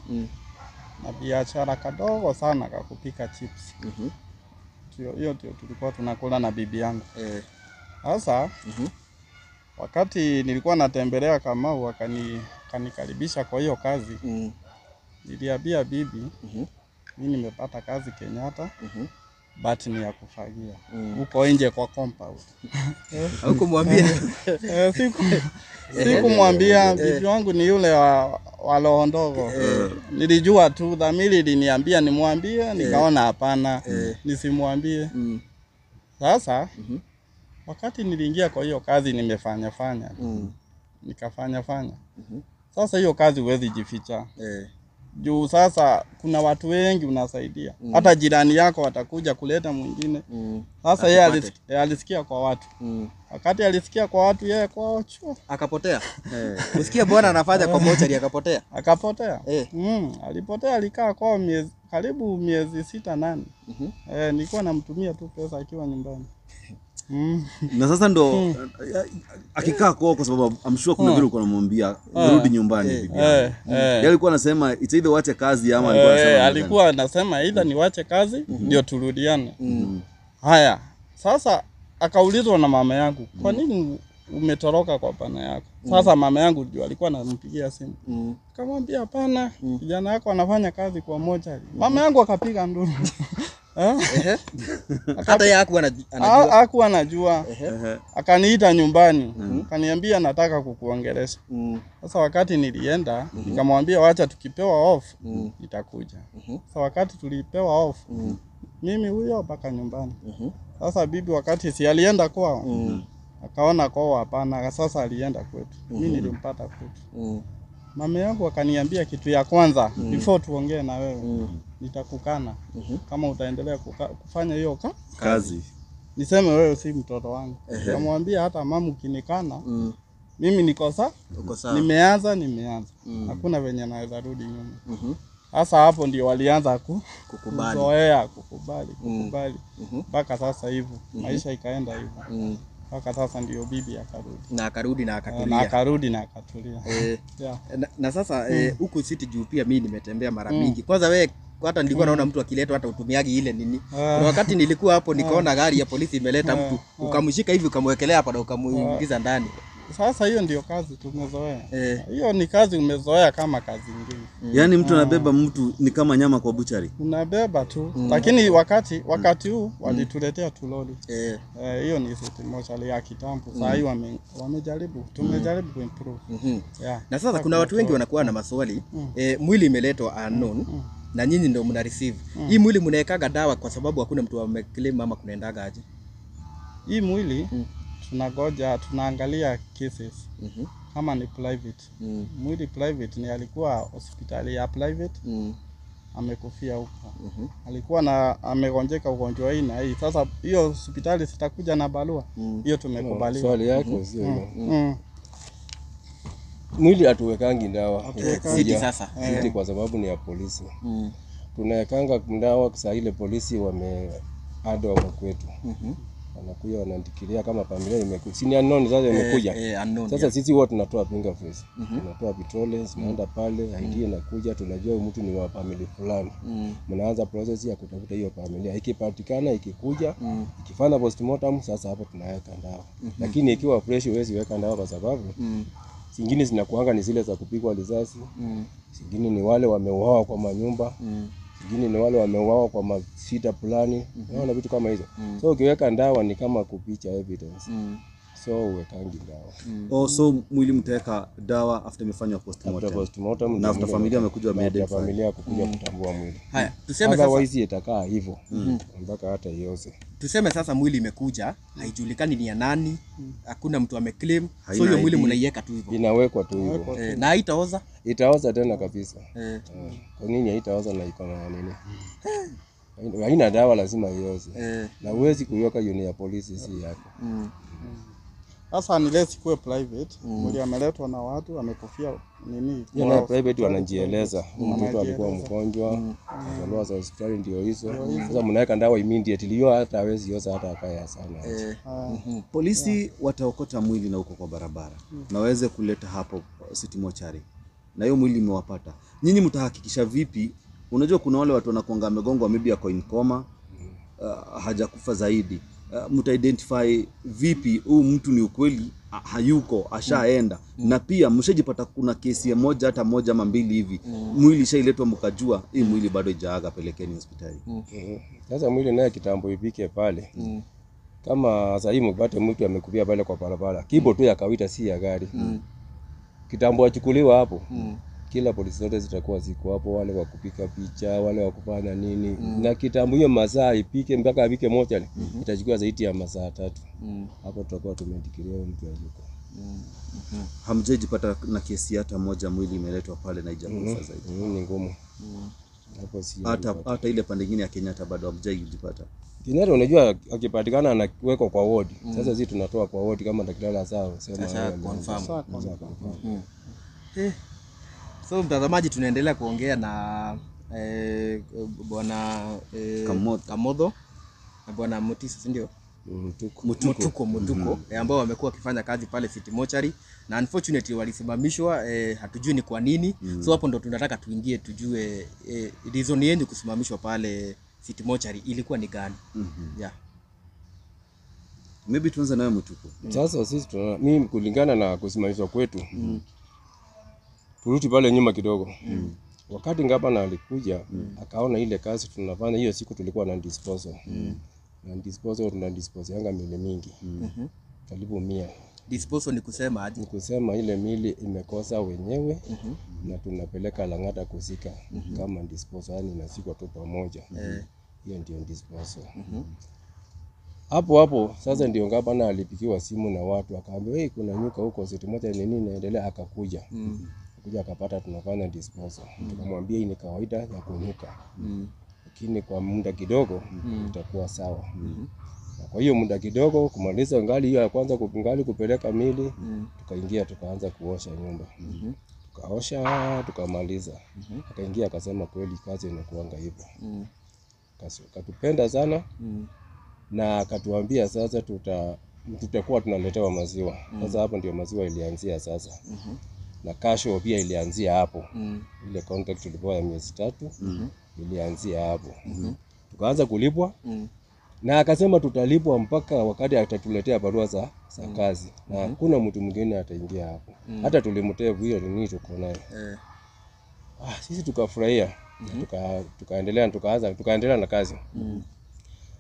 S1: na biashara kadogo sana ka kupika chips. Hiyo ndio tulikuwa tunakula na bibi yangu. Sasa wakati nilikuwa natembelea Kamau akanikaribisha kwa hiyo kazi, niliambia bibi mimi nimepata kazi Kenyatta, but ni ya kufagia huko nje kwa compound.
S2: Hukumwambia?
S1: Sikumwambia. Bibi wangu ni yule wa roho ndogo. Nilijua tu, dhamiri iliniambia nimwambie, nikaona hapana nisimwambie. Sasa wakati niliingia kwa hiyo kazi nimefanya nikafanya. Sasa hiyo kazi huwezi jificha. Juu sasa kuna watu wengi unasaidia. Hata jirani yako watakuja kuleta mwingine. Sasa yeye alisikia kwa watu. Wakati alisikia kwa watu yeye kwao chuo
S2: akapotea. Usikia bwana anafanya kwa mochari akapotea.
S1: Alipotea, alikaa kwa karibu miezi 6-8. Nilikuwa namtumia tu pesa akiwa nyumbani.
S3: Na sasa ndo akikaa kwa sababu I'm sure kuna vile uko namwambia rudi nyumbani bibi. Yeye alikuwa anasema it's either wache kazi ama
S1: alikuwa anasema either niwache kazi ndio turudiane. Haya, sasa akaulizwa na mama yangu, kwa nini umetoroka kwa bwana yako? Sasa mama yangu ndio alikuwa anampigia simu. Akamwambia hapana, kijana yako anafanya kazi kwa mochari. Mama yangu akapiga nduru.
S2: Hata yeye
S1: hakuwa anajua. Akaniita nyumbani. Akaniambia nataka kukuongelesha. Sasa wakati nilienda, nikamwambia wacha tukipewa off nitakuja. Sasa wakati tulipewa off, mimi huyo mpaka nyumbani. Sasa bibi wakati si alienda kwao. Akaona kwao hapana, sasa alienda kwetu. Mimi nilimpata kwetu. Mama yangu akaniambia kitu ya kwanza before tuongee na wewe, nitakukana kama utaendelea kufanya hiyo
S3: kazi.
S1: Niseme wewe si mtoto wangu. Nikamwambia hata mama ukinikana mimi niko sawa. Nimeanza. Hakuna venye naweza rudi nyuma. Sasa hapo ndio walianza
S2: kukubali.
S1: kukubali mpaka sasa hivyo maisha ikaenda hivyo mpaka sasa ndio bibi akarudi
S2: na akatulia
S1: na akatulia.
S2: Yeah. Na sasa huku City juu pia mimi nimetembea mara mingi. Kwanza wewe hata nilikuwa naona mtu akiletwa hata utumiagi ile nini. Kuna wakati nilikuwa hapo nikaona gari ya polisi imeleta mtu, ukamshika hivi ukamwekelea hapa na ukamuingiza ndani.
S1: Sasa hiyo ndio kazi tumezoea. Hiyo ni kazi umezoea kama kazi nyingine.
S3: Yaani mtu anabeba mtu ni kama nyama kwa buchari.
S1: Unabeba tu. Lakini wakati huu walituletea tuloli. Hiyo ni City Mortuary ya kitambo. Sasa hiyo wamejaribu, tumejaribu kuimprove.
S2: Na sasa kuna watu wengi wanakuwa na maswali. Mwili imeletwa unknown na nyinyi ndio mna receive. Hii mwili mnaekaga dawa kwa sababu hakuna mtu ameclaim mama kunaendaga aje?
S1: Hii mwili tunagoja, tunaangalia cases kama ni private. Mwili private ni alikuwa hospitali ya private amekufia huko. Alikuwa na amegonjeka ugonjwa hii na hii. Sasa hiyo hospitali sitakuja na barua. Hiyo tumekubaliwa.
S4: Swali yako sio mwili hatuwekangi dawa. City kwa sababu ni ya polisi. Tunawekanga dawa saa ile polisi wameado wa kwetu. Wanakuja wanaandikilia kama familia imekuja. Si ni unknown sasa imekuja. Sasa sisi huwa tunatoa fingerprints. Tunatoa petroleum, tunaenda pale, ID inakuja, tunajua mtu ni wa family fulani. Mnaanza process ya kutafuta hiyo familia. Ikipatikana, ikikuja, ikifanya postmortem, sasa hapo tunaweka dawa. Lakini ikiwa fresh huwezi weka dawa kwa sababu zingine zinakuanga ni zile za kupigwa risasi. Zingine ni wale wameuawa kwa manyumba. Zingine ni wale wameuawa kwa mashida fulani. Unaona vitu kama hizo. So ukiweka dawa ni kama kupicha evidence. So uwekangi dawa.
S3: So mwili mtaweka dawa after imefanywa postmortem. Na after familia wamekuja wameidentify.
S4: Familia kukuja kutambua mwili.
S2: Haya, tuseme sasa
S4: otherwise itakaa hivyo mpaka hata iose.
S2: Tuseme sasa mwili imekuja, haijulikani ni ya nani, hakuna mtu ameclaim. So hiyo mwili mnaiweka tu hivyo.
S4: Inawekwa tu hivyo.
S2: Na haitaoza?
S4: Itaoza tena kabisa. Kwa nini haitaoza na iko na nini? Haina dawa, lazima ioze. Na uwezi kuiweka unit ya polisi si yako.
S1: Sasa unless kuwe private, mwili ameletwa na watu amekufia nini?
S4: Yana private wanajieleza. Mtu alikuwa mgonjwa, alikuwa za hospitali ndio hizo. Sasa mnaweka dawa immediately, hiyo hata hawezi yosa hata akaya sana.
S3: Polisi wataokota mwili na huko kwa barabara. Na waweze kuleta hapo City Mortuary. Na hiyo mwili imewapata. Nyinyi mtahakikisha vipi? Unajua kuna wale watu wanakuanga amegongwa maybe ako in coma, hajakufa zaidi. Mta-identify vipi huyu mtu ni ukweli hayuko ashaenda? Na pia mshajipata kuna kesi ya moja hata moja ama mbili hivi mwili shailetwa mkajua hii mwili bado hajaaga, pelekeni hospitali.
S4: Sasa mwili naye kitambo ipike pale. Kama sasa hivi mpate mtu amekufia pale kwa barabara, kibo tu ya kawaida si ya gari. Kitambo achukuliwa hapo. Kila polisi zote zitakuwa ziko hapo, wale wa kupika picha, wale wa kufanya nini. Na kitambo hiyo masaa ipike mpaka apike moja itachukua zaidi ya masaa 3. Hapo tutakuwa tumeandikilia mtu yuko.
S3: Hamjajipata na kesi hata moja mwili imeletwa pale na haijakufa zaidi?
S4: Ni ngumu. Hapo si
S3: hata ile pande nyingine ya Kenyatta bado hamjajipata.
S4: Kenyatta unajua akipatikana anawekwa kwa ward. Sasa sisi tunatoa kwa ward kama daktari sawa sema
S2: confirm. So mtazamaji, tunaendelea kuongea na bwana Kamotho na bwana Mutiso, ndio Mutuko ambao wamekuwa wakifanya kazi pale City Mortuary, na unfortunately walisimamishwa, hatujui ni kwa nini. So hapo ndo tunataka tuingie tujue reason yenu kusimamishwa pale City Mortuary ilikuwa ni gani?
S3: Maybe tuanze nawe Mutuko.
S4: Sasa sisi mimi kulingana na kusimamishwa kwetu turudi pale nyuma kidogo. Wakati Ngabana alikuja akaona ile kazi tunafanya, hiyo siku tulikuwa na disposal. Na disposal tuna dispose yanga mili mingi. Karibu 100.
S2: Disposal ni kusema aje?
S4: Ni kusema ile mili imekosa wenyewe na tunapeleka Lang'ata kusika kama disposal, yani inasikwa tu pamoja. Hiyo ndio disposal. Hapo sasa ndio Ngabana alipigiwa simu na watu akaambia, "Hey, kuna nyuka huko City Mortuary, nini inaendelea?" Akakuja. Kuja akapata tunafanya disposal. Tukamwambia hii ni kawaida ya kunyuka. Lakini kwa muda kidogo itakuwa sawa. Kwa hiyo muda kidogo kumaliza ngali hiyo ya kwanza kupeleka mili, tukaingia tukaanza kuosha nyumba. tukaosha tukamaliza. Akaingia akasema kweli kazi inakuanga hivyo. Katupenda sana na akatuambia sasa tutakuwa tunaletewa maziwa. Sasa hapo ndio maziwa ilianzia sasa. Na kasho pia ilianzia hapo. Ile contract tulikuwa ya miezi 3 ilianzia hapo. Tukaanza kulipwa. Na akasema tutalipwa mpaka wakati atatuletea barua za kazi. Na hakuna mtu mwingine ataingia hapo. Hata tulimtevu hiyo nini tuko naye. Sisi tukafurahia. Tukaendelea na kazi.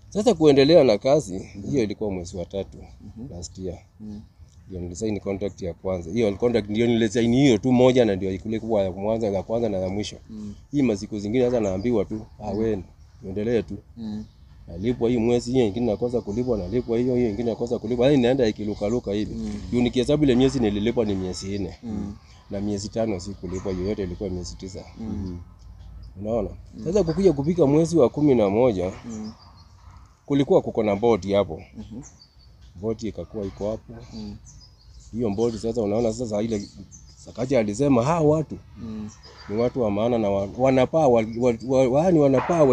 S4: Sasa kuendelea na kazi hiyo ilikuwa mwezi wa 3 last year. Ndio nilisaini contract ya kwanza. Hiyo contract ndio nilisaini hiyo tu moja na ndio ilikuwa ya kwanza na ya mwisho. Hii masiku zingine sasa naambiwa tu wewe tuendelee tu. Nalipwa hii mwezi, hiyo nyingine nakosa kulipwa, nalipwa hiyo nyingine nakosa kulipwa. Yaani inaenda ikiluka hivi. Juu nikihesabu ile miezi nililipwa ni miezi 4. Na miezi 5 si kulipwa, yote ilikuwa miezi 9. Unaona? Sasa kukuja kupika mwezi wa 11 kulikuwa kuko na boti hapo. Boti ikakuwa iko hapo. Hiyo boti sasa unaona sasa ile Sakaja alisema watu ni watu wa maana na wanapaa wanapaa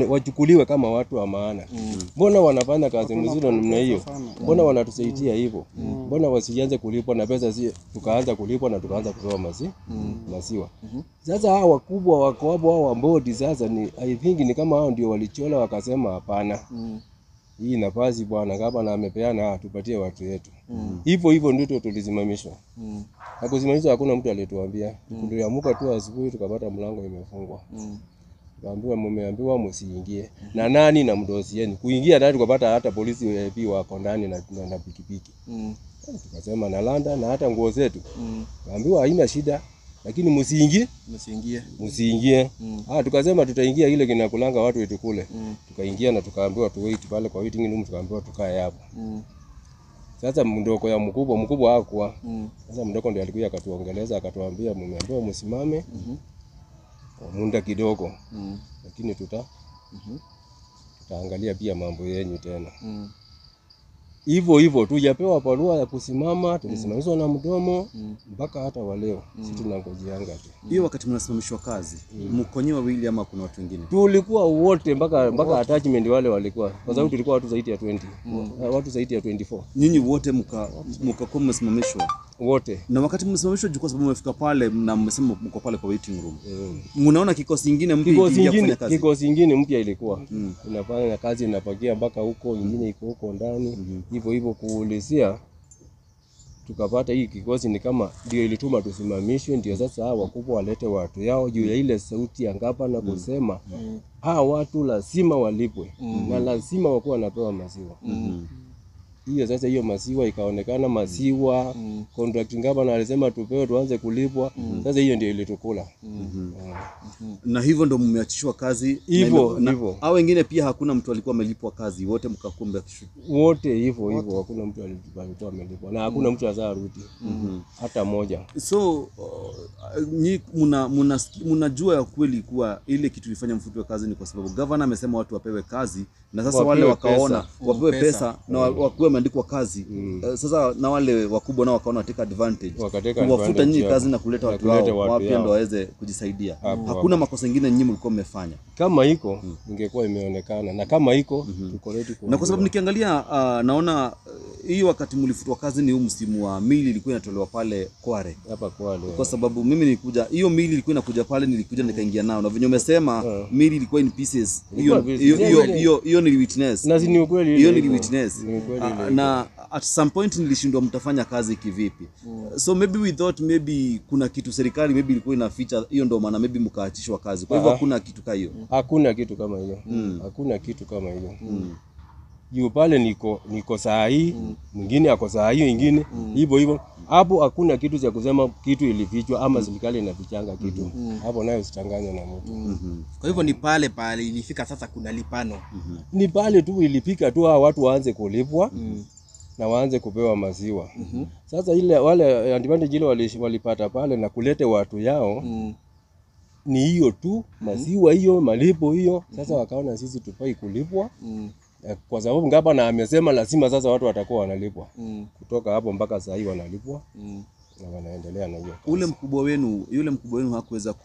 S4: wachukuliwe kama watu wa maana. Mbona wanafanya kazi mzuri namna hiyo? Mbona wanatusaidia hivyo? Mbona wasianze kulipwa na pesa tukaanza kulipwa na tukaanza kutoa maziwa? Sasa hao wakubwa wako hapo hao bodi sasa ni I think ni kama hao ndio walichola wakasema hapana. Hii nafasi bwana kama na amepeana tupatie watu wetu. Hivyo ndio tulisimamishwa. Na kusimamishwa hakuna mtu aliyetuambia. Tuliamuka tu asubuhi tukapata mlango imefungwa. Tukaambiwa mmeambiwa msiingie. Na nani na mdosi yenu. Kuingia ndani tukapata hata polisi pia wako ndani na pikipiki. Tukasema na landa na hata nguo zetu. Tukaambiwa haina shida. Lakini msiingie. Tukasema tutaingia ile kinakulanga watu wetu kule. Tukaingia na tukaambiwa tu wait pale kwa waiting room, tukaambiwa tukae hapo. Sasa mdogo ya mkubwa hakuwa. Sasa mdogo ndiye alikuja akatuongeleza akatuambia mmeambiwa msimame. Muda kidogo. Lakini tutaangalia pia mambo yenu tena. Hivyo tujapewa barua ya kusimama, tulisimamishwa na mdomo mpaka hata waleo. Sisi tunangojeanga tu.
S3: Hiyo wakati mnasimamishwa kazi, mko nyewe wawili ama kuna watu wengine?
S4: Tulikuwa wote mpaka attachment wale walikuwa. Kwa sababu tulikuwa watu zaidi ya 20. Watu zaidi ya 24.
S3: Nyinyi wote mkakuwa mmesimamishwa
S4: wote.
S3: Na wakati mmesimamishwa kwa sababu mmefika pale na mmesema mko pale kwa waiting room. Mnaona kikosi kingine mpya kufanya kazi.
S4: Kikosi kingine mpya ilikuwa. Inafanya kazi inapakia mpaka huko, nyingine iko huko ndani. Hivyo kuulizia tukapata hii kikosi ni kama ndio ilituma tusimamishwe, ndio sasa hao wakubwa walete watu yao juu ya ile sauti ya ngapa na kusema watu lazima walipwe na lazima wakuwa wanapewa maziwa. Hiyo sasa hiyo maziwa ikaonekana maziwa contract ngapa na alisema tupewe tuanze kulipwa. Sasa hiyo ndio ilitukula.
S3: Na hivyo ndio mmeachishwa kazi
S4: hivyo.
S3: Hao wengine pia hakuna mtu alikuwa amelipwa kazi, wote mkakumbe
S4: wote hivyo hakuna mtu alikuwa amelipwa na hakuna mtu azarudi hata moja.
S3: So mnajua ya kweli kuwa ile kitu ilifanya mfutwe kazi ni kwa sababu governor amesema watu wapewe kazi na sasa wale wakaona wapewe pesa na wakuwe wameandikwa kazi. Sasa na wale wakubwa nao wakaona take advantage. Wafuta nyinyi kazi na kuleta watu wao wapya ndio waweze kujisaidia. Hakuna makosa mengine nyinyi mlikuwa mmefanya.
S4: Kama iko ingekuwa imeonekana na kama iko tuko ready
S3: na kwa sababu nikiangalia naona hiyo wakati mlifutwa kazi ni msimu wa mili ilikuwa inatolewa pale Kware.
S4: Hapa Kware.
S3: Kwa sababu mimi nilikuja hiyo mili ilikuwa inakuja pale, nilikuja nikaingia nao na venye umesema mili ilikuwa in pieces. Hiyo ni witness.
S4: Na ni ukweli
S3: hiyo ni witness. Na at some point nilishindwa mtafanya kazi kivipi. So maybe we thought maybe kuna kitu serikali maybe ilikuwa inaficha, hiyo ndio maana maybe mkaachishwa kazi. Kwa hivyo hakuna kitu kama hiyo.
S4: Hakuna kitu kama hiyo. Hakuna kitu kama hiyo. Juu pale niko saa hii, mwingine ako saa hiyo nyingine, hivyo. Hapo hakuna kitu cha kusema kitu ilifichwa ama serikali inafichanga kitu. Hapo nayo usichanganye na mtu.
S2: Kwa hivyo ni pale ilifika sasa kuna lipano.
S4: Ni pale tu ilipika tu watu waanze kulipwa na waanze kupewa maziwa. Sasa ile wale advantage ile walipata pale na kulete watu yao ni hiyo tu, maziwa hiyo, malipo hiyo. Sasa wakaona sisi tufai kulipwa. Kwa sababu ngapa na amesema lazima sasa watu watakuwa wanalipwa. Kutoka hapo mpaka saa hii wanalipwa. na wanaendelea na hiyo.
S3: Yule mkubwa wenu hakuweza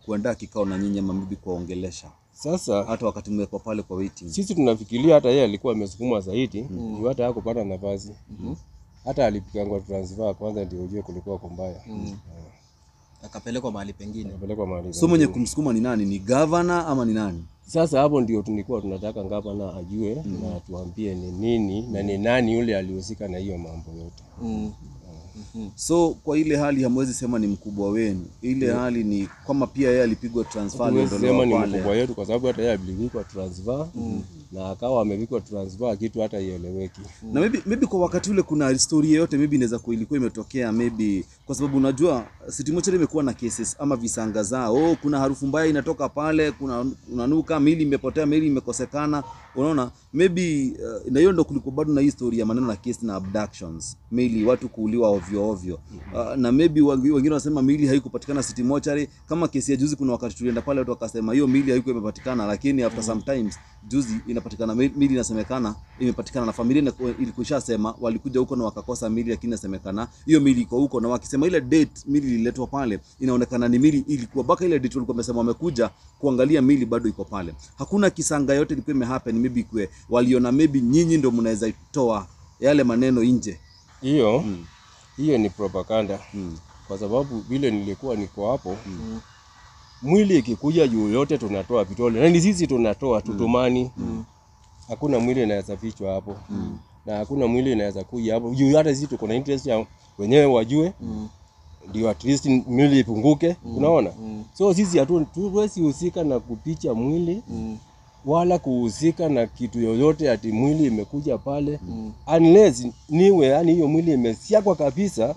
S3: kuandaa kikao na nyinyi ama mbibi kuwaongelesha?
S2: Sasa
S3: hata wakati mmekuwa pale kwa waiting,
S2: sisi tunafikiria hata yeye alikuwa amesukumwa zaidi, hata hakupata nafasi. Hata alipigangwa transfer kwanza ndio ujue kulikuwa kumbaya.
S5: Akapelekwa mahali pengine.
S3: So mwenye kumsukuma ni nani? Ni governor ama ni nani?
S2: Sasa hapo ndio tulikuwa tunataka governor ajue na tuambie ni nini na ni nani yule alihusika na hiyo mambo yote.
S3: So kwa ile hali hamwezi sema ni mkubwa wenu. Ile hali ni kama pia yeye alipigwa transfer
S2: ndio sema ni mkubwa wetu kwa sababu hata yeye alipigwa transfer na akawa amepigwa transfer kitu hata ieleweki.
S3: Na maybe kwa wakati ule kuna story yote maybe inaweza ilikuwa imetokea maybe kwa sababu unajua City Mortuary imekuwa na cases ama visanga zao. Kuna harufu mbaya inatoka pale, kuna unanuka, mili imepotea, mili imekosekana. Unaona maybe na hiyo ndo kulikuwa bado na historia maneno na case na abductions. Mili watu kuuliwa ovyo. Na maybe wengine wanasema mili haikupatikana City Mortuary. Kama kesi ya juzi kuna wakati tulienda pale watu wakasema hiyo mili haikuwa imepatikana, lakini after sometimes juzi inapatikana mili inasemekana imepatikana na familia ilikushasema walikuja huko na wakakosa mili, lakini inasemekana hiyo mili iko huko, na wakisema ile date mili ililetwa pale inaonekana ni mili ilikuwa baka ile date walikuwa wamesema wamekuja kuangalia mili bado iko pale. Hakuna kisanga yote ilikuwa imehappen maybe kwe waliona maybe nyinyi ndio mnaweza toa yale maneno nje.
S2: Hiyo ni propaganda. Kwa sababu vile nilikuwa niko hapo mwili ikikuja juu yote tunatoa vitole. Na ni sisi tunatoa tutumani. Hakuna mwili inaweza fichwa hapo. Na hakuna mwili inaweza kuja hapo. Juu hata sisi tuko na interest ya wenyewe wajue. Ndio at least mwili ipunguke. Unaona? So sisi hatuwezi husika na kupicha mwili. Wala kuhusika na kitu yoyote ati mwili imekuja pale. Unless niwe yani hiyo mwili imesiagwa kabisa.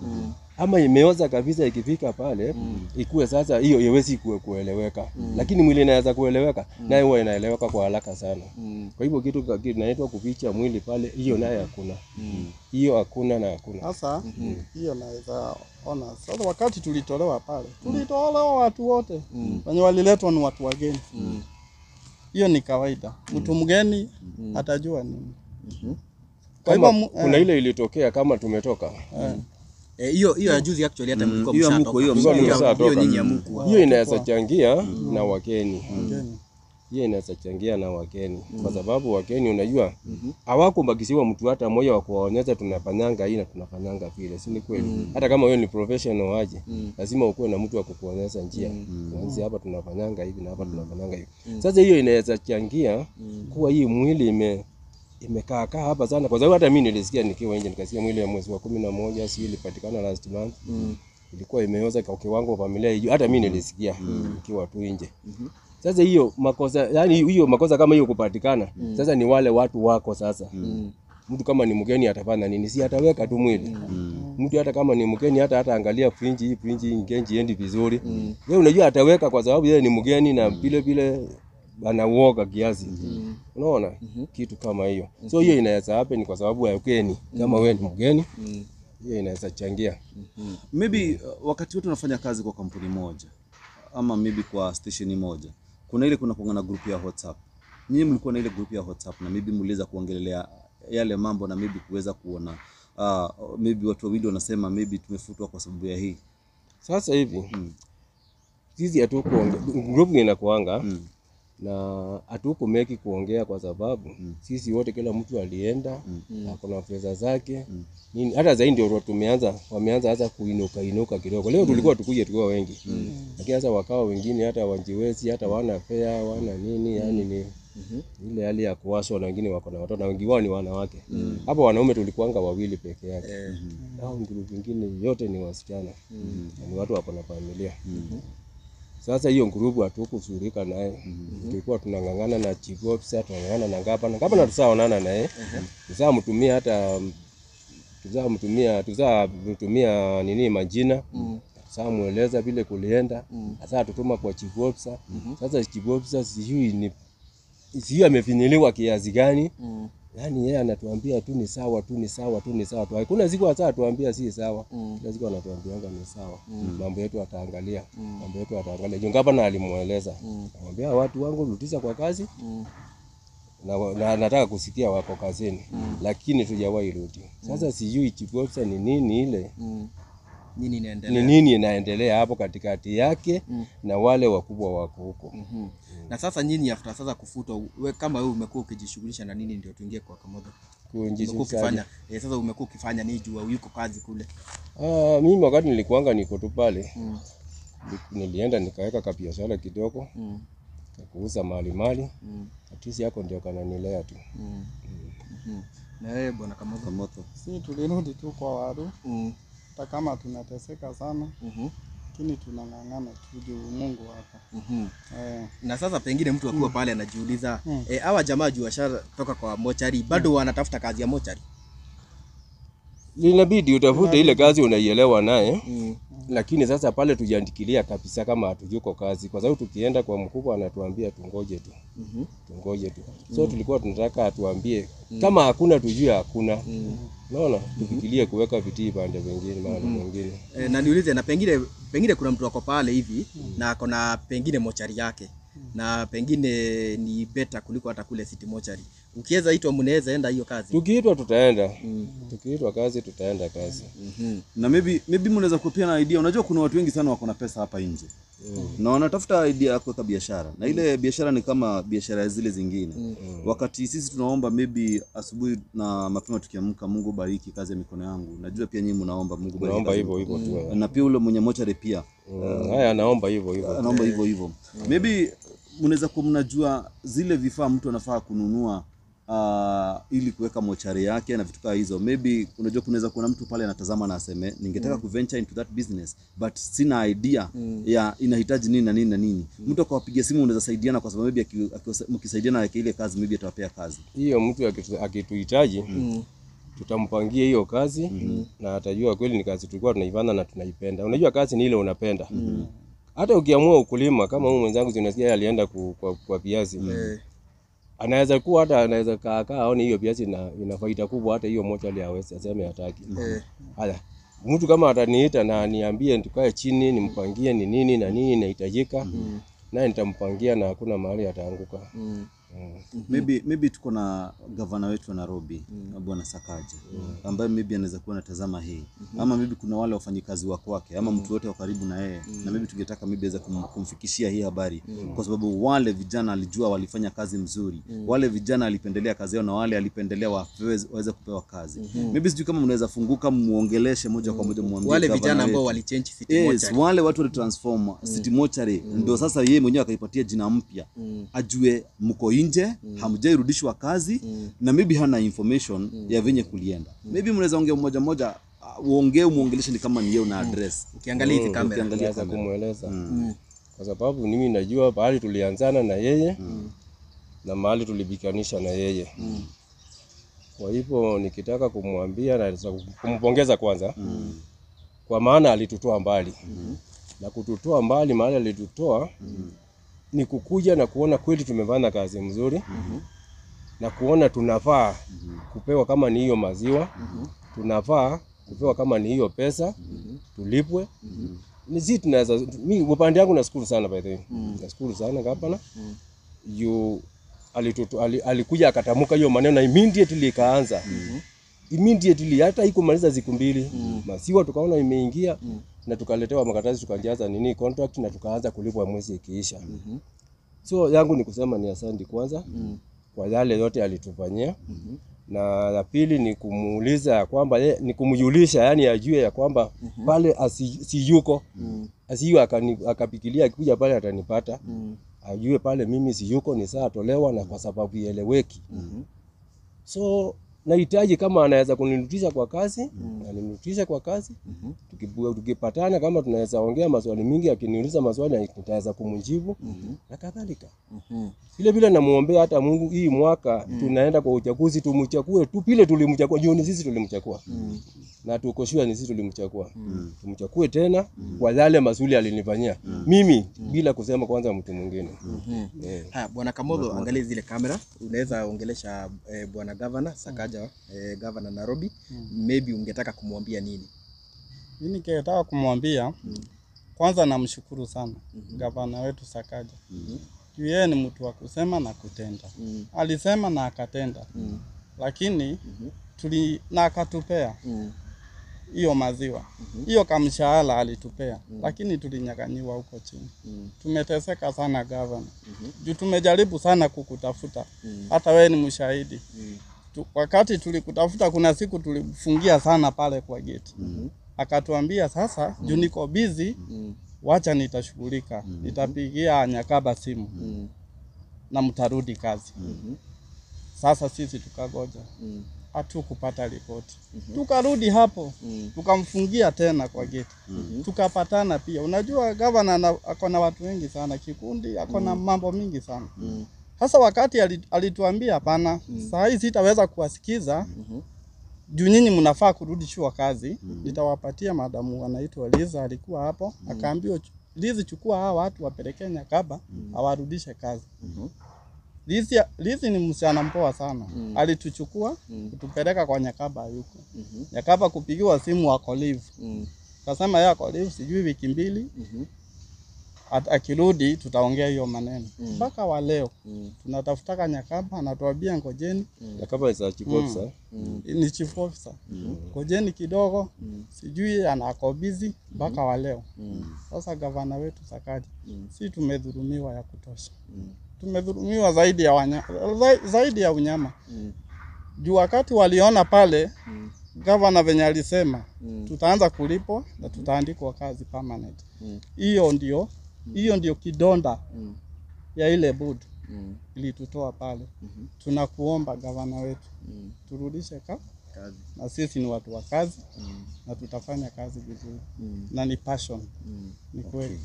S2: Ama imeoza kabisa ikifika pale ikuwe sasa hiyo iwezi kueleweka. Lakini mwili inaweza kueleweka naye huwa inaeleweka kwa haraka sana. Kwa hivyo kitu kinaitwa kuficha mwili pale hiyo naye hakuna. Hiyo hakuna na hakuna.
S1: Sasa hiyo naweza ona. Sasa wakati tulitolewa pale tulitolewa watu wote wenye waliletwa ni watu wageni. Hiyo ni kawaida. Mtu mgeni atajua nini.
S2: Kwa hivyo kuna ile ilitokea kama tumetoka.
S5: Hiyo ya juzi actually hata mlikuwa
S2: mshatoka.
S5: Hiyo nyinyi hamkuwa.
S2: Hiyo inaweza changia na wageni. Hiyo inaweza changia na wageni kwa sababu wageni unajua hawakubakisiwa mtu hata mmoja wa kuwaonyesha tunafanyanga hii na tunafanyanga vile, si ni kweli? Hata kama wewe ni professional aje lazima ukuwe na mtu wa kukuonyesha njia. Sisi hapa tunafanyanga hivi na hapa tunafanyanga hivi. Sasa hiyo inaweza changia kuwa hii mwili imekaa hapa sana kwa sababu hata mimi nilisikia nikiwa nje nikasikia mwili ya mwezi wa 11 si ilipatikana last month. Ilikuwa imeoza kwa kiwango wa familia hiyo, hata mimi nilisikia nikiwa tu nje. Sasa hiyo makosa yani hiyo makosa kama hiyo kupatikana sasa ni wale watu wako sasa. Mtu kama ni mgeni atafanya nini? Si ataweka tu mwili. Mtu hata kama ni mgeni hata angalia fringe ingenji endi vizuri. Yeye unajua ataweka kwa sababu yeye ni mgeni na vile anauoga kiasi. Unaona kitu kama hiyo. So hiyo inaweza happen kwa sababu ya ugeni. Kama wewe ni mgeni hiyo inaweza changia.
S3: Maybe wakati wote unafanya kazi kwa kampuni moja ama maybe kwa station moja, kuna ile kuna na group ya WhatsApp. Nyinyi mlikuwa na ile group ya WhatsApp na maybe mliweza kuongelea yale mambo na maybe kuweza kuona maybe watu wawili wanasema maybe tumefutwa kwa sababu ya hii.
S2: Sasa hivi sisi hatukuongea group inakuanga na hatukumeki kuongea kwa sababu sisi wote kila mtu alienda na kuna pesa zake nini. Hata zaidi ndio wameanza hata kuinuka kidogo. Leo tulikuwa tukuje tukiwa wengi lakini sasa wakawa wengine hata wanjiwezi hata wana fare wana nini yani ni ile hali ya kuwaswa na wengine wako na watoto na wengi wao ni wanawake. Hapo wanaume tulikuanga wawili peke yake. Hao ndugu wengine yote ni wasichana. Ni watu wako na familia. Sasa hiyo grupu hatukushirika naye. Tulikuwa tunangangana na chief officer, tunangangana na gavana tusaonana naye. Tusamtumia nini majina. Tusamueleza vile kulienda. Sasa tutuma kwa chief officer. Sasa chief officer sijui amefinyiliwa kiasi gani. Yaani yeye anatuambia tu ni sawa. Hakuna siku hata atuambia si sawa. Kila siku anatuambianga ni sawa. Mambo yetu ataangalia. Jungapa na alimueleza. Anamwambia watu wangu rudisha kwa kazi. Na nataka kusikia wako kazini. Lakini tujawahi rudi. Sasa sijui chief officer ni nini ile.
S5: Nini inaendelea?
S4: Ni nini inaendelea hapo katikati yake na wale wakubwa wako huko.
S5: Na sasa nyinyi after sasa kufutwa, kama wewe umekuwa ukijishughulisha na nini ndio tuingie kwa Kamodo? Umekuwa ukifanya sasa umekuwa ukifanya nini juu yuko kazi kule?
S4: Mimi wakati nilikuanga niko tu pale. Nilienda nikaweka kabiashara kidogo. Kuuza mali. Atisi yako ndio kananilea tu.
S5: Na wewe bwana Kamodo?
S1: Si tulirudi tu kwa waru. Hata kama tunateseka sana. Lakini tunang'ang'ana tu juu Mungu hapa.
S5: Na sasa pengine mtu akiwa pale anajiuliza hawa jamaa juu washatoka kwa mochari bado wanatafuta kazi ya mochari.
S4: Inabidi utafute ile kazi unaielewa naye. Lakini sasa pale tujiandikilia kabisa kama hatujiko kazi, kwa sababu tukienda kwa mkubwa anatuambia tungoje tu. Tungoje tu. So tulikuwa tunataka atuambie kama hakuna tujue hakuna. Unaona? Tufikirie kuweka vitii pande vingine mahali mwingine.
S5: Na niulize, na pengine kuna mtu wako pale hivi na ako na pengine mochari yake na pengine ni better kuliko hata kule City Mochari. Ukiweza itwa mnaweza enda hiyo kazi?
S4: Tukiitwa tutaenda. Tukiitwa kazi tutaenda kazi.
S3: Na maybe mnaweza kupia na idea. Unajua kuna watu wengi sana wako na pesa hapa nje. Na wanatafuta idea ya kuweka biashara. Na ile biashara ni kama biashara zile zingine. Wakati sisi tunaomba maybe asubuhi na mapema tukiamka, Mungu bariki kazi ya mikono yangu. Najua pia nyinyi mnaomba Mungu bariki.
S4: Naomba hivyo tu.
S3: Na pia ule mwenye mochari pia.
S4: Haya naomba hivyo.
S3: Naomba hivyo. Maybe mnaweza kuwa mnajua zile vifaa mtu anafaa kununua ili kuweka mochari yake na vitu kama hizo. Maybe unajua kunaweza kuna mtu pale anatazama na aseme ningetaka kuventure into that business but sina idea ya inahitaji nini na nini na nini. Mtu akawapigia simu unaweza saidiana, kwa sababu maybe mkisaidiana na ile kazi maybe atawapea kazi.
S4: Hiyo mtu akituhitaji tutampangia hiyo kazi na atajua kweli ni kazi tulikuwa tunaifanya na tunaipenda. Unajua kazi ni ile unapenda. Hata ukiamua ukulima kama huyu mwenzangu zinasikia alienda kwa viazi. Anaweza kuwa hata anaweza kaa aone hiyo viazi ina faida kubwa, hata hiyo moja ile hawezi aseme hataki. Haya. Mtu kama ataniita na niambie tukae chini nimpangie ni nini na nini inahitajika. Naye nitampangia na hakuna mahali ataanguka.
S3: Maybe tuko na gavana wetu wa Nairobi, Bwana Sakaja, ambaye maybe anaweza kuwa anatazama hii. Ama maybe kuna wale wafanyikazi wa kwake ama mtu wote wa karibu na yeye, na maybe tungetaka maybe aweze kumfikishia hii habari, kwa sababu wale vijana alijua walifanya kazi mzuri. Wale vijana alipendelea kazi yao na wale alipendelea waweze kupewa kazi. Maybe sijui kama mnaweza funguka muongeleshe moja kwa moja, muambie
S5: wale vijana ambao walichange City Mochari.
S3: Wale watu walitransform City Mochari, ndio sasa yeye mwenyewe akaipatia jina mpya. Ajue mko nje, hamjairudishwa kazi na maybe hana information ya venye kulienda. Maybe mnaweza ongea mmoja muongeleshe ni kama ni yeye na address.
S5: Ukiangalia hizi kamera
S4: naweza kumueleza. Kwa sababu mimi najua mahali tulianzana na yeye na mahali tulibikanisha na yeye. Kwa hivyo nikitaka kumwambia na kumpongeza kwanza. Kwa maana alitutoa mbali. Na kututoa mbali mahali alitutoa ni kukuja na kuona kweli tumefanya kazi mzuri. Na kuona tunafaa kupewa kama ni hiyo maziwa. Tunafaa kupewa kama ni hiyo pesa. Tulipwe. Ni sisi tunaweza, mimi upande wangu nashukuru sana by the way. Nashukuru sana gavana. Alikuja akatamuka hiyo maneno na immediately ikaanza. Immediately hata haikumaliza siku mbili. Maziwa tukaona imeingia na tukaletewa makaratasi tukajaza nini contract na tukaanza kulipwa mwezi ikiisha. So yangu ni kusema ni asante kwanza kwa yale yote alitufanyia. Na la pili ni kumuuliza kwamba ni kumjulisha, yani ajue ya kwamba pale asiyuko. Asiyo akapikilia kuja pale atanipata. Ajue pale mimi siyuko, ni saa tolewa na kwa sababu ieleweki. So nahitaji kama anaweza kunirudisha kwa kazi, anirudishe kwa kazi. Tukipatana kama tunaweza ongea maswali mingi, akiniuliza maswali nitaweza kumjibu na kadhalika. Vile namuombea hata Mungu hii mwaka tunaenda kwa uchaguzi tumchague tu vile tulimchagua, jioni sisi tulimchagua. Na tuko sure ni sisi tulimchagua. Tumchague tena kwa yale mazuri alinifanyia. Mimi bila kusema kwanza mtu mwingine.
S5: Haya bwana Kamodo, angalia zile kamera. Unaweza ongelesha bwana Governor Sakaja, Governor Nairobi. Maybe ungetaka kumwambia nini?
S1: Mimi ningetaka kumwambia kwanza namshukuru sana Governor wetu Sakaja. Yeye ni mtu wa kusema na kutenda. Alisema na akatenda. Lakini na akatupea. hiyo maziwa. Hiyo kamshahara alitupea, lakini tulinyang'anyiwa huko chini. Tumeteseka sana governor. Juu tumejaribu sana kukutafuta. Hata wewe ni mshahidi. Wakati tulikutafuta kuna siku tulifungia sana pale kwa gate. Akatuambia sasa juu niko busy, wacha nitashughulika. Nitapigia Nyakaba simu. Na mtarudi kazi. Sasa sisi tukagoja. Hatukupata ripoti. Tukarudi hapo. Tukamfungia tena kwa gate. Tukapatana pia. Unajua governor ako na watu wengi sana, kikundi ako na mambo mingi sana. Sasa wakati alituambia hapana, saa hii sitaweza kuwasikiza. Juu nyinyi mnafaa kurudishwa kazi. Nitawapatia madamu wanaitwa Liza, alikuwa hapo. Akaambiwa Liza, chukua hawa watu wapeleke Nyakaba, awarudishe kazi. Lizi ni msichana mpoa sana. Alituchukua kutupeleka kwa Nyakaba yuko. Nyakaba kupigiwa simu wako leave. Kasema yeye ako leave sijui wiki 2. Akirudi tutaongea hiyo maneno. Mpaka wa leo tunatafutaka Nyakaba, anatuambia ngojeni.
S4: Nyakaba ni chief officer.
S1: Ni chief officer. Ngojeni kidogo. Sijui anako busy mpaka wa leo. Sasa gavana wetu Sakadi, si tumedhulumiwa ya kutosha. Tumedhulumiwa zaidi ya unyama. Juu wakati waliona pale gavana venye alisema tutaanza kulipo na tutaandikwa kazi permanent. Hiyo ndio kidonda ya ile board ilitutoa pale. Tunakuomba gavana wetu turudishe kazi. Na sisi ni watu wa kazi na tutafanya kazi vizuri. Na ni passion. Ni kweli.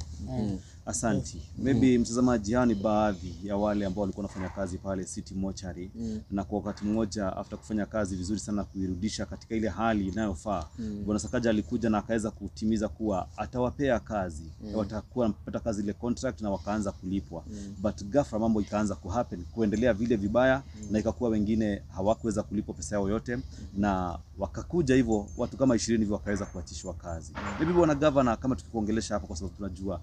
S3: Asanti. Maybe mtazamaji, hao ni baadhi ya wale ambao walikuwa wanafanya kazi pale City Mortuary na kwa wakati mmoja after kufanya kazi vizuri sana kuirudisha katika ile hali inayofaa. Bwana Sakaja alikuja na akaweza kutimiza kuwa atawapea kazi. Watakuwa wanapata kazi ile contract na wakaanza kulipwa. But ghafla mambo ikaanza kuhappen, kuendelea vile vibaya na ikakuwa wengine hawakuweza kulipwa pesa yao yote na wakakuja hivyo watu kama 20 hivyo wakaweza kuachishwa kazi. Maybe bwana governor, kama tukikuongelesha hapa kwa sababu tunajua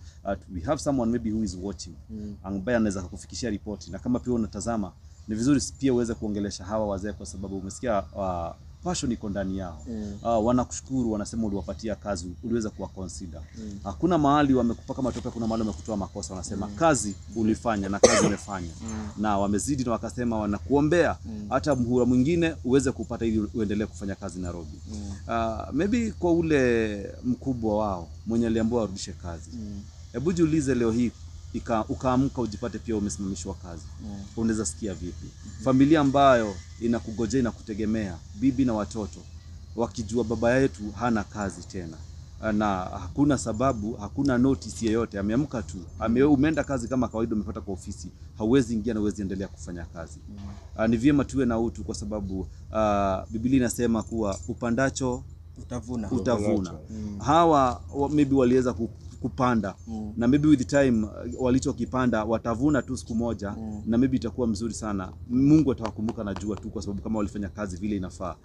S3: we have someone maybe who is watching ambaye anaweza kukufikishia ripoti, na kama pia unatazama ni vizuri pia uweze kuongelesha hawa wazee kwa sababu umesikia passion iko ndani yao. Wanakushukuru, wanasema uliwapatia kazi, uliweza kuwa consider. Hakuna mahali wamekupaka matope, kuna mahali wamekutoa makosa, wanasema kazi ulifanya na kazi umefanya. Na wamezidi na wakasema wanakuombea hata muhula mwingine uweze kupata ili uendelee kufanya kazi Nairobi. Maybe kwa ule mkubwa wao mwenye aliambiwa arudishe kazi. Hebu jiulize leo hii ukaamka ujipate pia umesimamishwa kazi. Unaweza sikia vipi? Familia ambayo inakugojea na kutegemea, bibi na watoto, wakijua baba yetu hana kazi tena. Na hakuna sababu, hakuna notice yoyote, ameamka tu. Umeenda kazi kama kawaida, umepata kwa ofisi, hauwezi ingia na huwezi endelea kufanya kazi. Ni vyema tuwe na utu kwa sababu Biblia inasema kuwa upandacho utavuna. Hawa maybe waliweza kupanda na maybe with time walichokipanda watavuna tu siku moja na maybe itakuwa mzuri sana. Mungu atawakumbuka na jua tu kwa sababu kama walifanya kazi vile inafaa.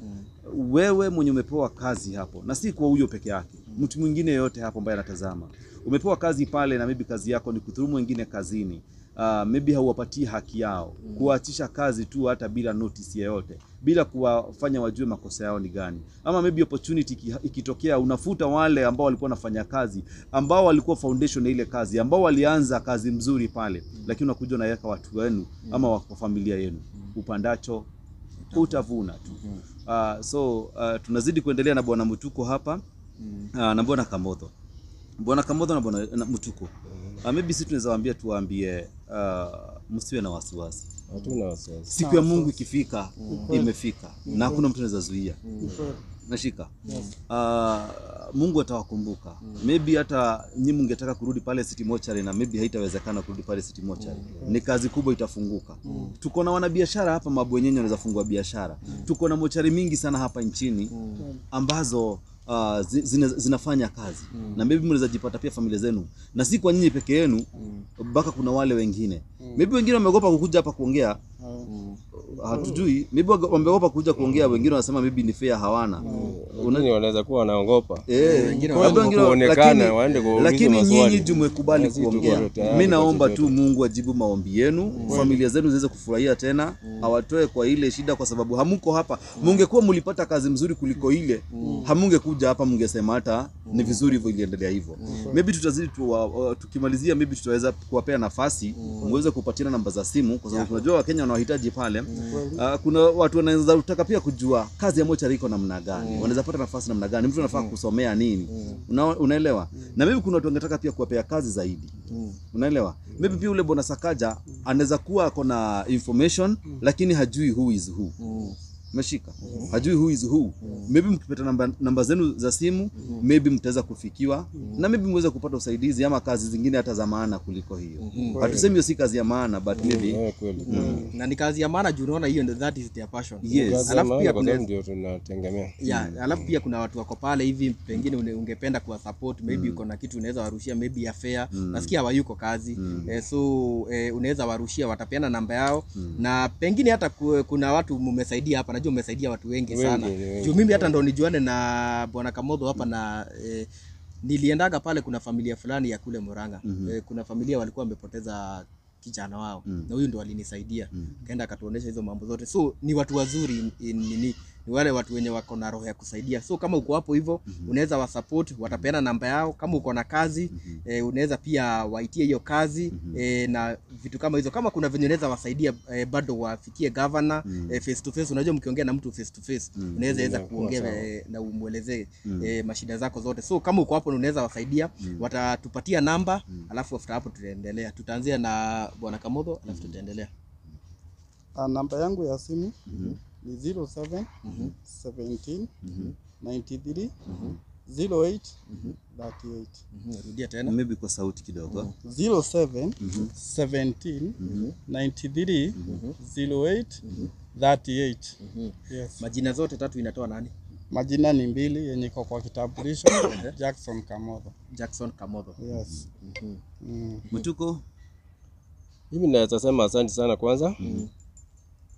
S3: Wewe mwenye umepewa kazi hapo, na si kwa huyo peke yake, mtu mwingine yote hapo ambaye anatazama, umepewa kazi pale na maybe kazi yako ni kudhulumu wengine kazini. Maybe hauwapatii haki yao, kuachisha kazi tu hata bila notice yoyote, bila kuwafanya wajue makosa yao ni gani. Ama maybe opportunity ikitokea unafuta wale ambao walikuwa wanafanya kazi, ambao walikuwa foundation ya ile kazi, ambao walianza kazi mzuri pale, lakini unakuja unaweka watu wenu ama wa familia yenu. Upandacho utavuna tu. So tunazidi kuendelea na Bwana Mutuko hapa na Bwana Kamotho. Bwana Kamotho na Bwana Mutuko. Maybe sisi tunaweza waambia tuwaambie msiwe na wasiwasi.
S4: Hatuna wasiwasi.
S3: Siku ya Mungu ikifika, imefika. Na hakuna mtu anaweza zuia. Nashika. Mungu atawakumbuka. Maybe hata nyinyi mngetaka kurudi pale City Mortuary na maybe haitawezekana kurudi pale City Mortuary. Ni kazi kubwa itafunguka. Tuko na wanabiashara hapa mabwenyenye wanaweza fungua biashara. Tuko na mochari mingi sana hapa nchini ambazo zinafanya kazi. Na maybe mnaweza jipata pia familia zenu. Na si kwa nyinyi peke yenu, baka kuna wale wengine. Maybe wengine wameogopa kukuja hapa kuongea. hatujui, maybe wameogopa kuja kuongea, wengine wanasema maybe ni fair hawana.
S4: Wengine wanaweza kuwa wanaogopa.
S3: Lakini nyinyi tumekubali kuongea. Mimi naomba tu Mungu ajibu maombi yenu, familia zenu ziweze kufurahia tena, awatoe kwa ile shida, kwa sababu hamuko hapa. Mungekuwa mlipata kazi mzuri kuliko ile, hamungekuja hapa, mungesema hata ni vizuri hivyo iliendelea hivyo. Maybe tutazidi tukimalizia, maybe tutaweza kuwapea nafasi muweze kupatiana namba za simu, kwa sababu tunajua Wakenya wanahitaji pale. Kuna watu wanaweza kutaka pia kujua kazi ya mochari iko namna gani, wanaweza pata nafasi namna gani, mtu anafaa kusomea nini, unaelewa? Na maybe kuna watu wangetaka pia kuwapea kazi zaidi, unaelewa? Maybe pia ule Bwana Sakaja anaweza kuwa ako na information lakini hajui who is who. Meshika hajui who is who. Maybe mkipata namba zenu za simu, maybe mtaweza kufikiwa, na maybe mweze kupata usaidizi ama kazi zingine hata za maana kuliko hiyo. Hatusemi hiyo si kazi ya maana, but maybe
S5: na ni kazi ya maana juu unaona hiyo that is their passion.
S3: Yes.
S4: Alafu pia kuna ndio tunategemea.
S5: Alafu pia kuna watu wako pale hivi, pengine ungependa kuwa support, maybe uko na kitu unaweza warushia, maybe ya fair. Nasikia hawayuko kazi. So unaweza warushia, watapeana namba yao, na pengine hata kuna watu mmesaidia hapa. Najua umesaidia watu wengi sana. Juu mimi hata ndo nijuane na Bwana Kamotho hapa, na niliendaga pale, kuna familia fulani ya kule Murang'a. Kuna familia walikuwa wamepoteza kijana wao, na huyu ndo alinisaidia. Kaenda akatuonesha hizo mambo zote. So ni watu wazuri, ni wale watu wenye wako na roho ya kusaidia. So kama uko hapo hivyo, unaweza wa support, watapeana namba yao. Kama uko na kazi, unaweza pia waitie hiyo kazi, na vitu kama hizo. Kama kuna venye unaweza wasaidia, bado wafikie governor face to face. Unajua mkiongea na mtu face to face, unaweza kuongea na umuelezee mashida zako zote. So kama uko hapo, unaweza wasaidia, watatupatia namba, alafu after hapo tutaendelea. Tutaanzia na Bwana Kamotho, alafu tutaendelea.
S1: Namba yangu ya simu ni 07 17 93 08 38.
S5: Rudia tena.
S2: Maybe kwa sauti kidogo.
S1: 07 17 93 08 38. Yes.
S5: Majina zote tatu inatoa nani?
S1: Majina ni mbili yenye iko kwa kitambulisho. Jackson Kamotho.
S5: Jackson Kamotho.
S1: Yes.
S2: Mtuko?
S4: Mimi naweza sema asante sana kwanza.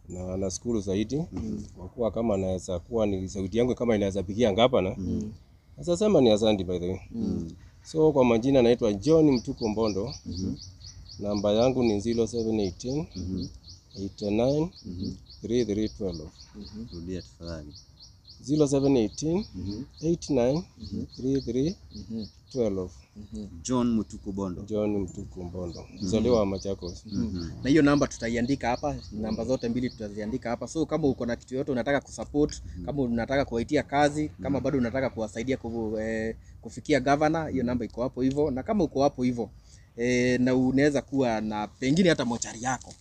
S4: Na nashukuru zaidi kwa kuwa kama naweza kuwa ni sauti yangu kama inaweza pigia ngapana. Sasa sema ni asante by the way. So kwa majina naitwa John Mtuko Mbondo. Namba yangu ni 0718 89 3312.
S2: Rudia tafadhali.
S4: 0718 89 3312.
S2: John Mtuko Bondo.
S4: John Mtuko Mbondo. Mzaliwa wa Machakos.
S5: Na hiyo namba tutaiandika hapa, namba zote mbili tutaziandika hapa. So kama uko na kitu yote unataka kusupport, kama unataka kuwaitia kazi, kama bado unataka kuwasaidia kufikia governor, hiyo namba iko hapo hivyo. Na kama uko hapo hivyo, na unaweza kuwa na pengine hata mochari yako,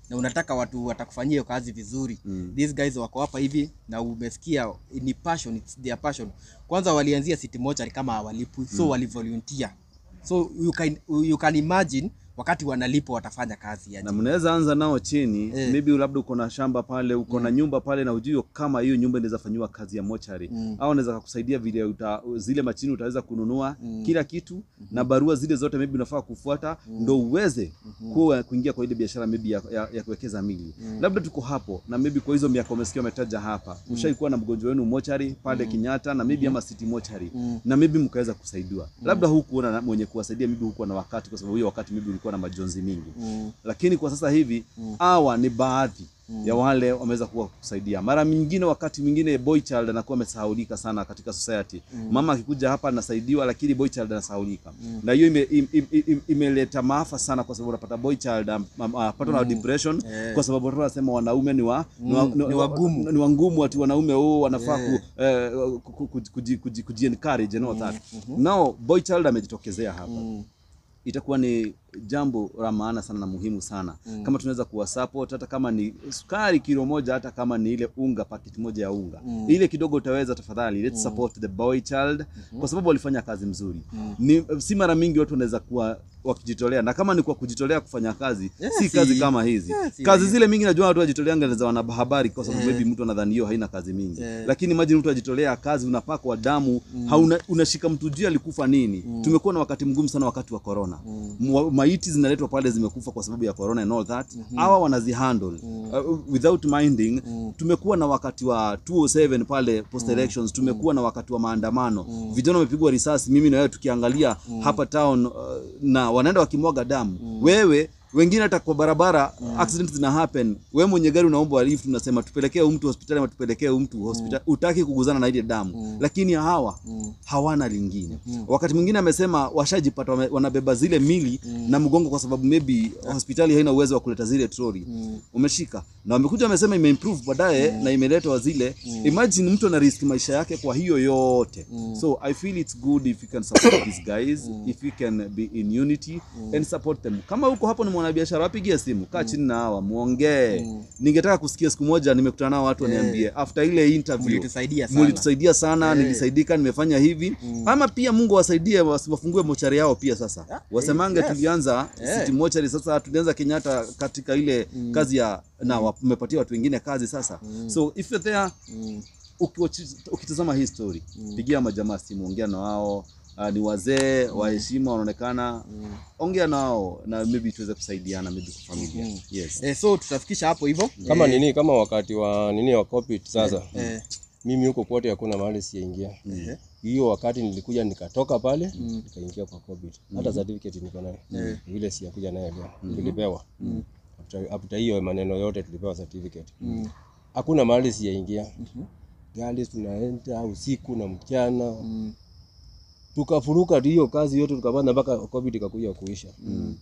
S5: na unataka watu watakufanyia hiyo kazi vizuri. These guys wako hapa hivi, na umesikia ni passion, it's their passion. Kwanza walianzia city mochari kama hawalipwi, so walivolunteer. So you can imagine wakati wanalipo watafanya kazi aje.
S3: Na mnaweza anza nao chini, maybe labda uko na shamba pale, uko na nyumba pale, na ujue kama hiyo nyumba inaweza fanywa kazi ya mochari, au anaweza kukusaidia vile zile machini utaweza kununua kila kitu, na barua zile zote maybe unafaa kufuata ndo uweze kuingia kwa ile biashara maybe ya kuwekeza mili. Labda tuko hapo, na maybe kwa hizo miaka umesikia umetaja hapa, ushaikuwa na mgonjwa wenu mochari pale Kenyatta, na maybe ama city mochari, na maybe mkaweza kusaidiwa. Labda hukuona mwenye kuwasaidia, maybe hukuwa na wakati, kwa sababu hiyo wakati maybe ulikuwa na majonzi mingi. Lakini kwa sasa hivi hawa ni baadhi ya wale wameweza kuwa kusaidia. Mara nyingine, wakati mwingine boy child anakuwa amesahaulika sana katika society. Mama akikuja hapa anasaidiwa, lakini boy child anasahaulika. Na hiyo imeleta maafa sana, kwa sababu unapata boy child apata na depression, kwa sababu watu wanasema wanaume ni wagumu. Ni wangumu, watu wanaume wanafaa kuji-encourage and all that. Now boy child amejitokezea hapa. Itakuwa ni jambo la maana sana na muhimu sana. Kama tunaweza kuwa support, hata kama ni sukari kilo moja, hata kama ni ile unga paketi moja ya unga, ile kidogo utaweza, tafadhali let's support the boy child, kwa sababu walifanya kazi mzuri. Si mara mingi watu wanaweza kuwa wakijitolea, na kama ni kwa kujitolea kufanya kazi, si kazi kama hizi. Kazi zile mingi najua watu wajitolea ngeza wana habari, kwa sababu maybe mtu anadhani hiyo haina kazi mingi. Lakini imagine mtu ajitolea kazi, unapaka wa damu, unashika mtu juu alikufa nini. Tumekuwa na wakati mgumu sana wakati wa corona. maiti zinaletwa pale zimekufa kwa sababu ya corona and all that. Hawa wanazihandle without minding. Tumekuwa na wakati wa 207 pale post elections, tumekuwa na wakati wa maandamano. Vijana wamepigwa risasi, mimi na wewe tukiangalia hapa town, na wanaenda wakimwaga damu. Wewe wengine hata kwa barabara accidents zina happen. Wewe mwenye gari unaomba lift, unasema tupelekee mtu hospitali ama tupelekee mtu hospitali, utaki kuguzana na ile damu. Lakini hawa hawana lingine. Wakati mwingine amesema washajipata wanabeba zile mili na mgongo kwa sababu maybe hospitali haina uwezo wa kuleta zile trolley. Umeshika. Na wamekuja wamesema imeimprove baadaye na imeletwa zile. Imagine mtu ana risk maisha yake kwa hiyo yote. So I feel it's good if you can support these guys, if you can be in unity and support them. Kama uko hapo ni mwanabiashara, wapigie simu, kaa chini na hawa muongee. Ningetaka kusikia siku moja nimekutana nao watu waniambie after ile interview mlitusaidia sana, nilisaidika, nimefanya hivi. Ama pia Mungu wasaidie wafungue mochari yao pia sasa. Wasemange tulianza City Mochari, sasa tulianza Kenyatta katika ile kazi ya na wamepatia watu wengine kazi sasa. So if you're there, ukitazama hii story, pigia majamaa simu, ongea na wao. Ni wazee wa heshima wanaonekana, ongea nao na maybe tuweze kusaidiana maybe kwa familia. Yes.
S5: So tutafikisha hapo hivyo.
S4: Kama nini, kama wakati wa nini wa COVID sasa. Mimi huko kwote hakuna mahali sijaingia. Hiyo wakati nilikuja nikatoka pale nikaingia kwa COVID. Hata certificate niko nayo. Ile si yakuja nayo leo. Nilipewa. After hiyo maneno yote tulipewa certificate. Hakuna mahali sijaingia. Gari tunaenda usiku na mchana. Tukafuruka hiyo kazi yote tukapanda mpaka COVID ikakuja kuisha.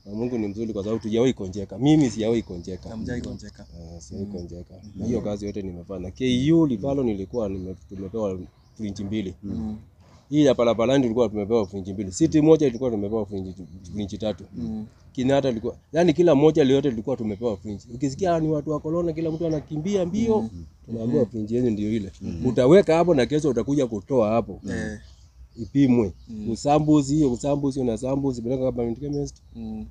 S4: Na Mungu ni mzuri kwa sababu tujawahi konjeka. Mimi sijawahi konjeka.
S5: Hamjai konjeka.
S4: Sijawahi konjeka. Na hiyo kazi yote nimefanya. KU Lipalo nilikuwa tumepewa fringe 2. Hii ya Palapalani tulikuwa tumepewa fringe 2. City moja ilikuwa tumepewa fringe 3. Kenyatta ilikuwa, yani kila moja yote tulikuwa tumepewa fringe. Ukisikia ni watu wa corona kila mtu anakimbia mbio, tunaambiwa fringe yenu ndio ile. Utaweka hapo na kesho utakuja kutoa hapo. Ipimwe. Usambuzi hiyo, usambuzi na sambuzi bila kama chemist.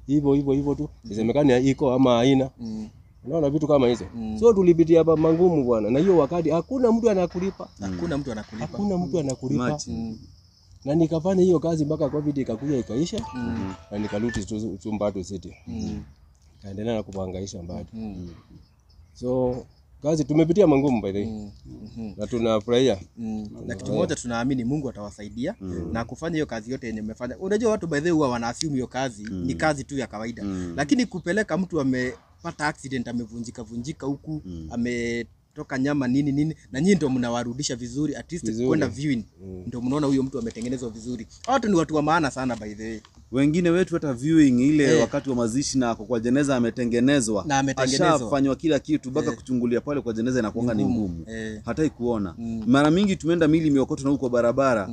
S4: Hivyo tu. Isemekana iko ama haina. Unaona vitu kama hizo. So tulipitia hapa mangumu bwana. Na hiyo wakati hakuna mtu anakulipa. Hakuna mtu anakulipa. Na nikafanya hiyo kazi mpaka COVID ikakuja ikaisha. Na nikarudi Tumbatu City. Kaendelea na kuhangaisha mbali. So kazi tumepitia mangumu by the way. Na tunafurahia.
S5: Na kitu moja tunaamini Mungu atawasaidia na kufanya hiyo kazi yote yenye mmefanya. Unajua watu by the way huwa wanaassume hiyo kazi ni kazi tu ya kawaida. Lakini kupeleka mtu amepata accident, amevunjika huku, ametoka nyama nini na nyinyi ndio mnawarudisha vizuri, at least kwenda viewing. Ndio mnaona huyo mtu ametengenezwa vizuri. Watu ni watu wa maana sana by the way.
S3: Wengine wetu hata viewing ile wakati wa mazishi na kwa jeneza ametengenezwa. Ashafanywa kila kitu mpaka kuchungulia pale kwa jeneza inakuanga ni ngumu. Hatai kuona. Mara mingi tumeenda mili miokotwa na huko barabara.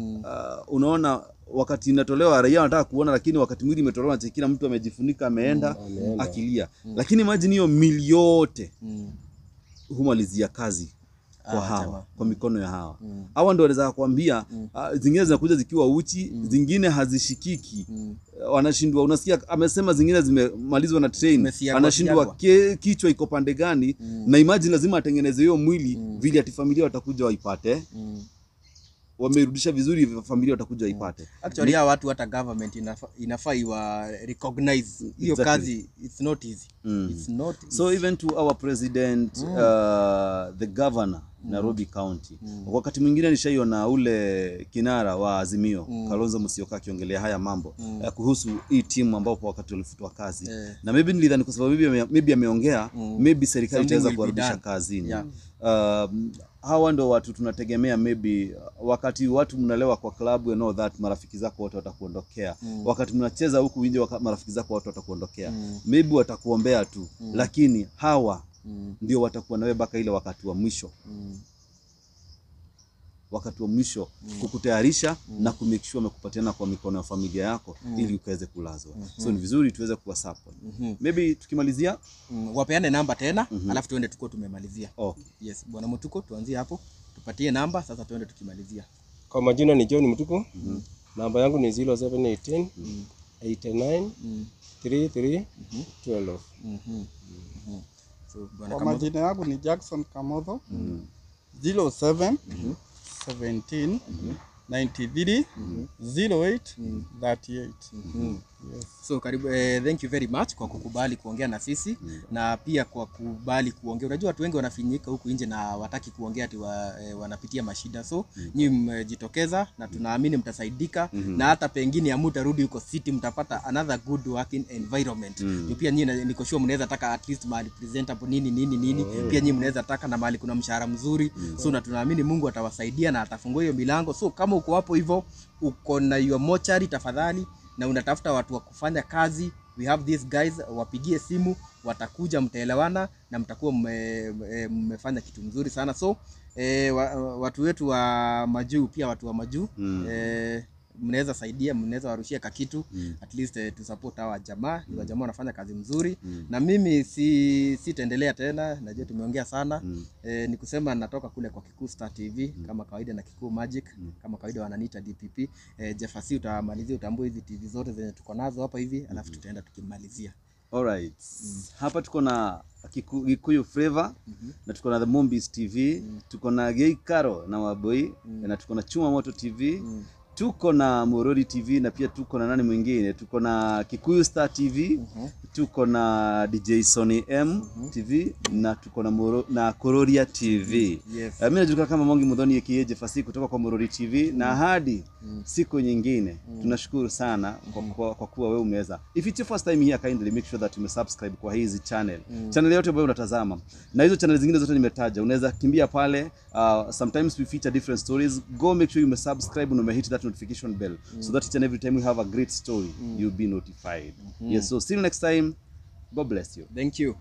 S3: Unaona wakati inatolewa raia wanataka kuona, lakini wakati mwili imetolewa kila mtu amejifunika ameenda akilia. Lakini imagine hiyo mili yote humalizia kazi kwa hawa, kwa mikono ya hawa. Hawa ndio wanaweza kuambia zingine zinakuja zikiwa uchi, zingine hazishikiki. Wanashindwa, unasikia amesema zingine zimemalizwa na train, anashindwa kichwa iko pande gani. Na imagine lazima atengeneze hiyo mwili vile ati familia watakuja waipate. Wamerudisha vizuri familia watakuja waipate.
S5: Actually ya watu hata government inafaa iwa recognize hiyo kazi. It's not easy. It's not easy.
S3: So even to our president, the governor Nairobi County. Wakati mwingine nishaiona ule kinara wa Azimio Kalonzo Musyoka akiongelea haya mambo kuhusu hii timu ambao kwa wakati walifutwa kazi. Na maybe nilidhani kwa sababu maybe ameongea, maybe serikali itaweza kuwarudisha kazini. Hawa ndio watu tunategemea maybe wakati watu mnalewa kwa klabu and all that, marafiki zako wote watakuondokea. Wakati mnacheza huku nje marafiki zako wote watakuondokea. Maybe watakuombea tu, lakini hawa ndio watakuwa nawe baka ile wakati wa mwisho. Wakati wa mwisho kukutayarisha na kumake sure umekupatiana kwa mikono ya familia yako ili ukaweze kulazwa. So ni vizuri tuweze kuwa support. Maybe tukimalizia
S5: wapeane namba tena alafu tuende tuko tumemalizia. Yes, bwana Mutuko tuanzie hapo. Tupatie namba sasa tuende tukimalizia.
S4: Kwa majina ni John Mutuko. Namba yangu ni 0718 89 33 12.
S1: Kwa majina yangu ni Jackson Kamotho. 07 17 93 08 38. Yes.
S5: So karibu, thank you very much kwa kukubali kuongea na sisi na pia kwa kukubali kuongea. Unajua watu wengi wanafinyika huku nje na wataki kuongea ati wanapitia mashida. So nyinyi mmejitokeza na tunaamini mtasaidika na hata pengine hamutarudi huko city, mtapata another good working environment. Pia nyinyi niko sure mnaweza taka at least mahali presentable nini. Pia nyinyi mnaweza taka na mahali kuna mshahara mzuri. So na tunaamini Mungu atawasaidia na atafungua hiyo milango. So kama uko hapo hivyo uko na your mochari tafadhali na unatafuta watu wa kufanya kazi, we have these guys, wapigie simu, watakuja, mtaelewana na mtakuwa mmefanya kitu mzuri sana. So watu wetu wa majuu, pia watu wa majuu mnaweza saidia, mnaweza warushia kakitu at least to support hawa jamaa. Hawa jamaa wanafanya kazi mzuri na mimi sitaendelea tena, najua tumeongea sana. Ni kusema natoka kule kwa Kikuu Star TV kama kawaida na Kikuu Magic kama kawaida wananiita DPP. Jeffasi utamalizia, utambue hizi TV zote zenye tuko nazo hapa hivi, alafu tutaenda tukimalizia.
S3: Alright. Hapa tuko na Gikuyu Flavor na tuko na The Mombis TV, tuko na Gay Karo na Waboi na tuko na Chuma Moto TV. Tuko na Morori TV na pia tuko na nani mwingine, tuko na Kikuyu Star TV, tuko na DJ Sony M TV na tuko na Kororia TV.
S5: Yes.
S3: Mimi najulikana kama Mongi Mudhoni aka Jeffasi kutoka kwa Morori TV na hadi siku nyingine. Tunashukuru sana kwa kuwa wewe umeweza. If it's your first time here, kindly make sure that you subscribe kwa hizi channel. Channel yote ambayo unatazama. Na hizo channel zingine zote nimetaja, unaweza kimbia pale. Sometimes we feature different stories. Go make sure you subscribe and hit that notification bell so that each and every time we have a great story, you'll be notified. Yes, so see you next time. God bless you.
S5: Thank you.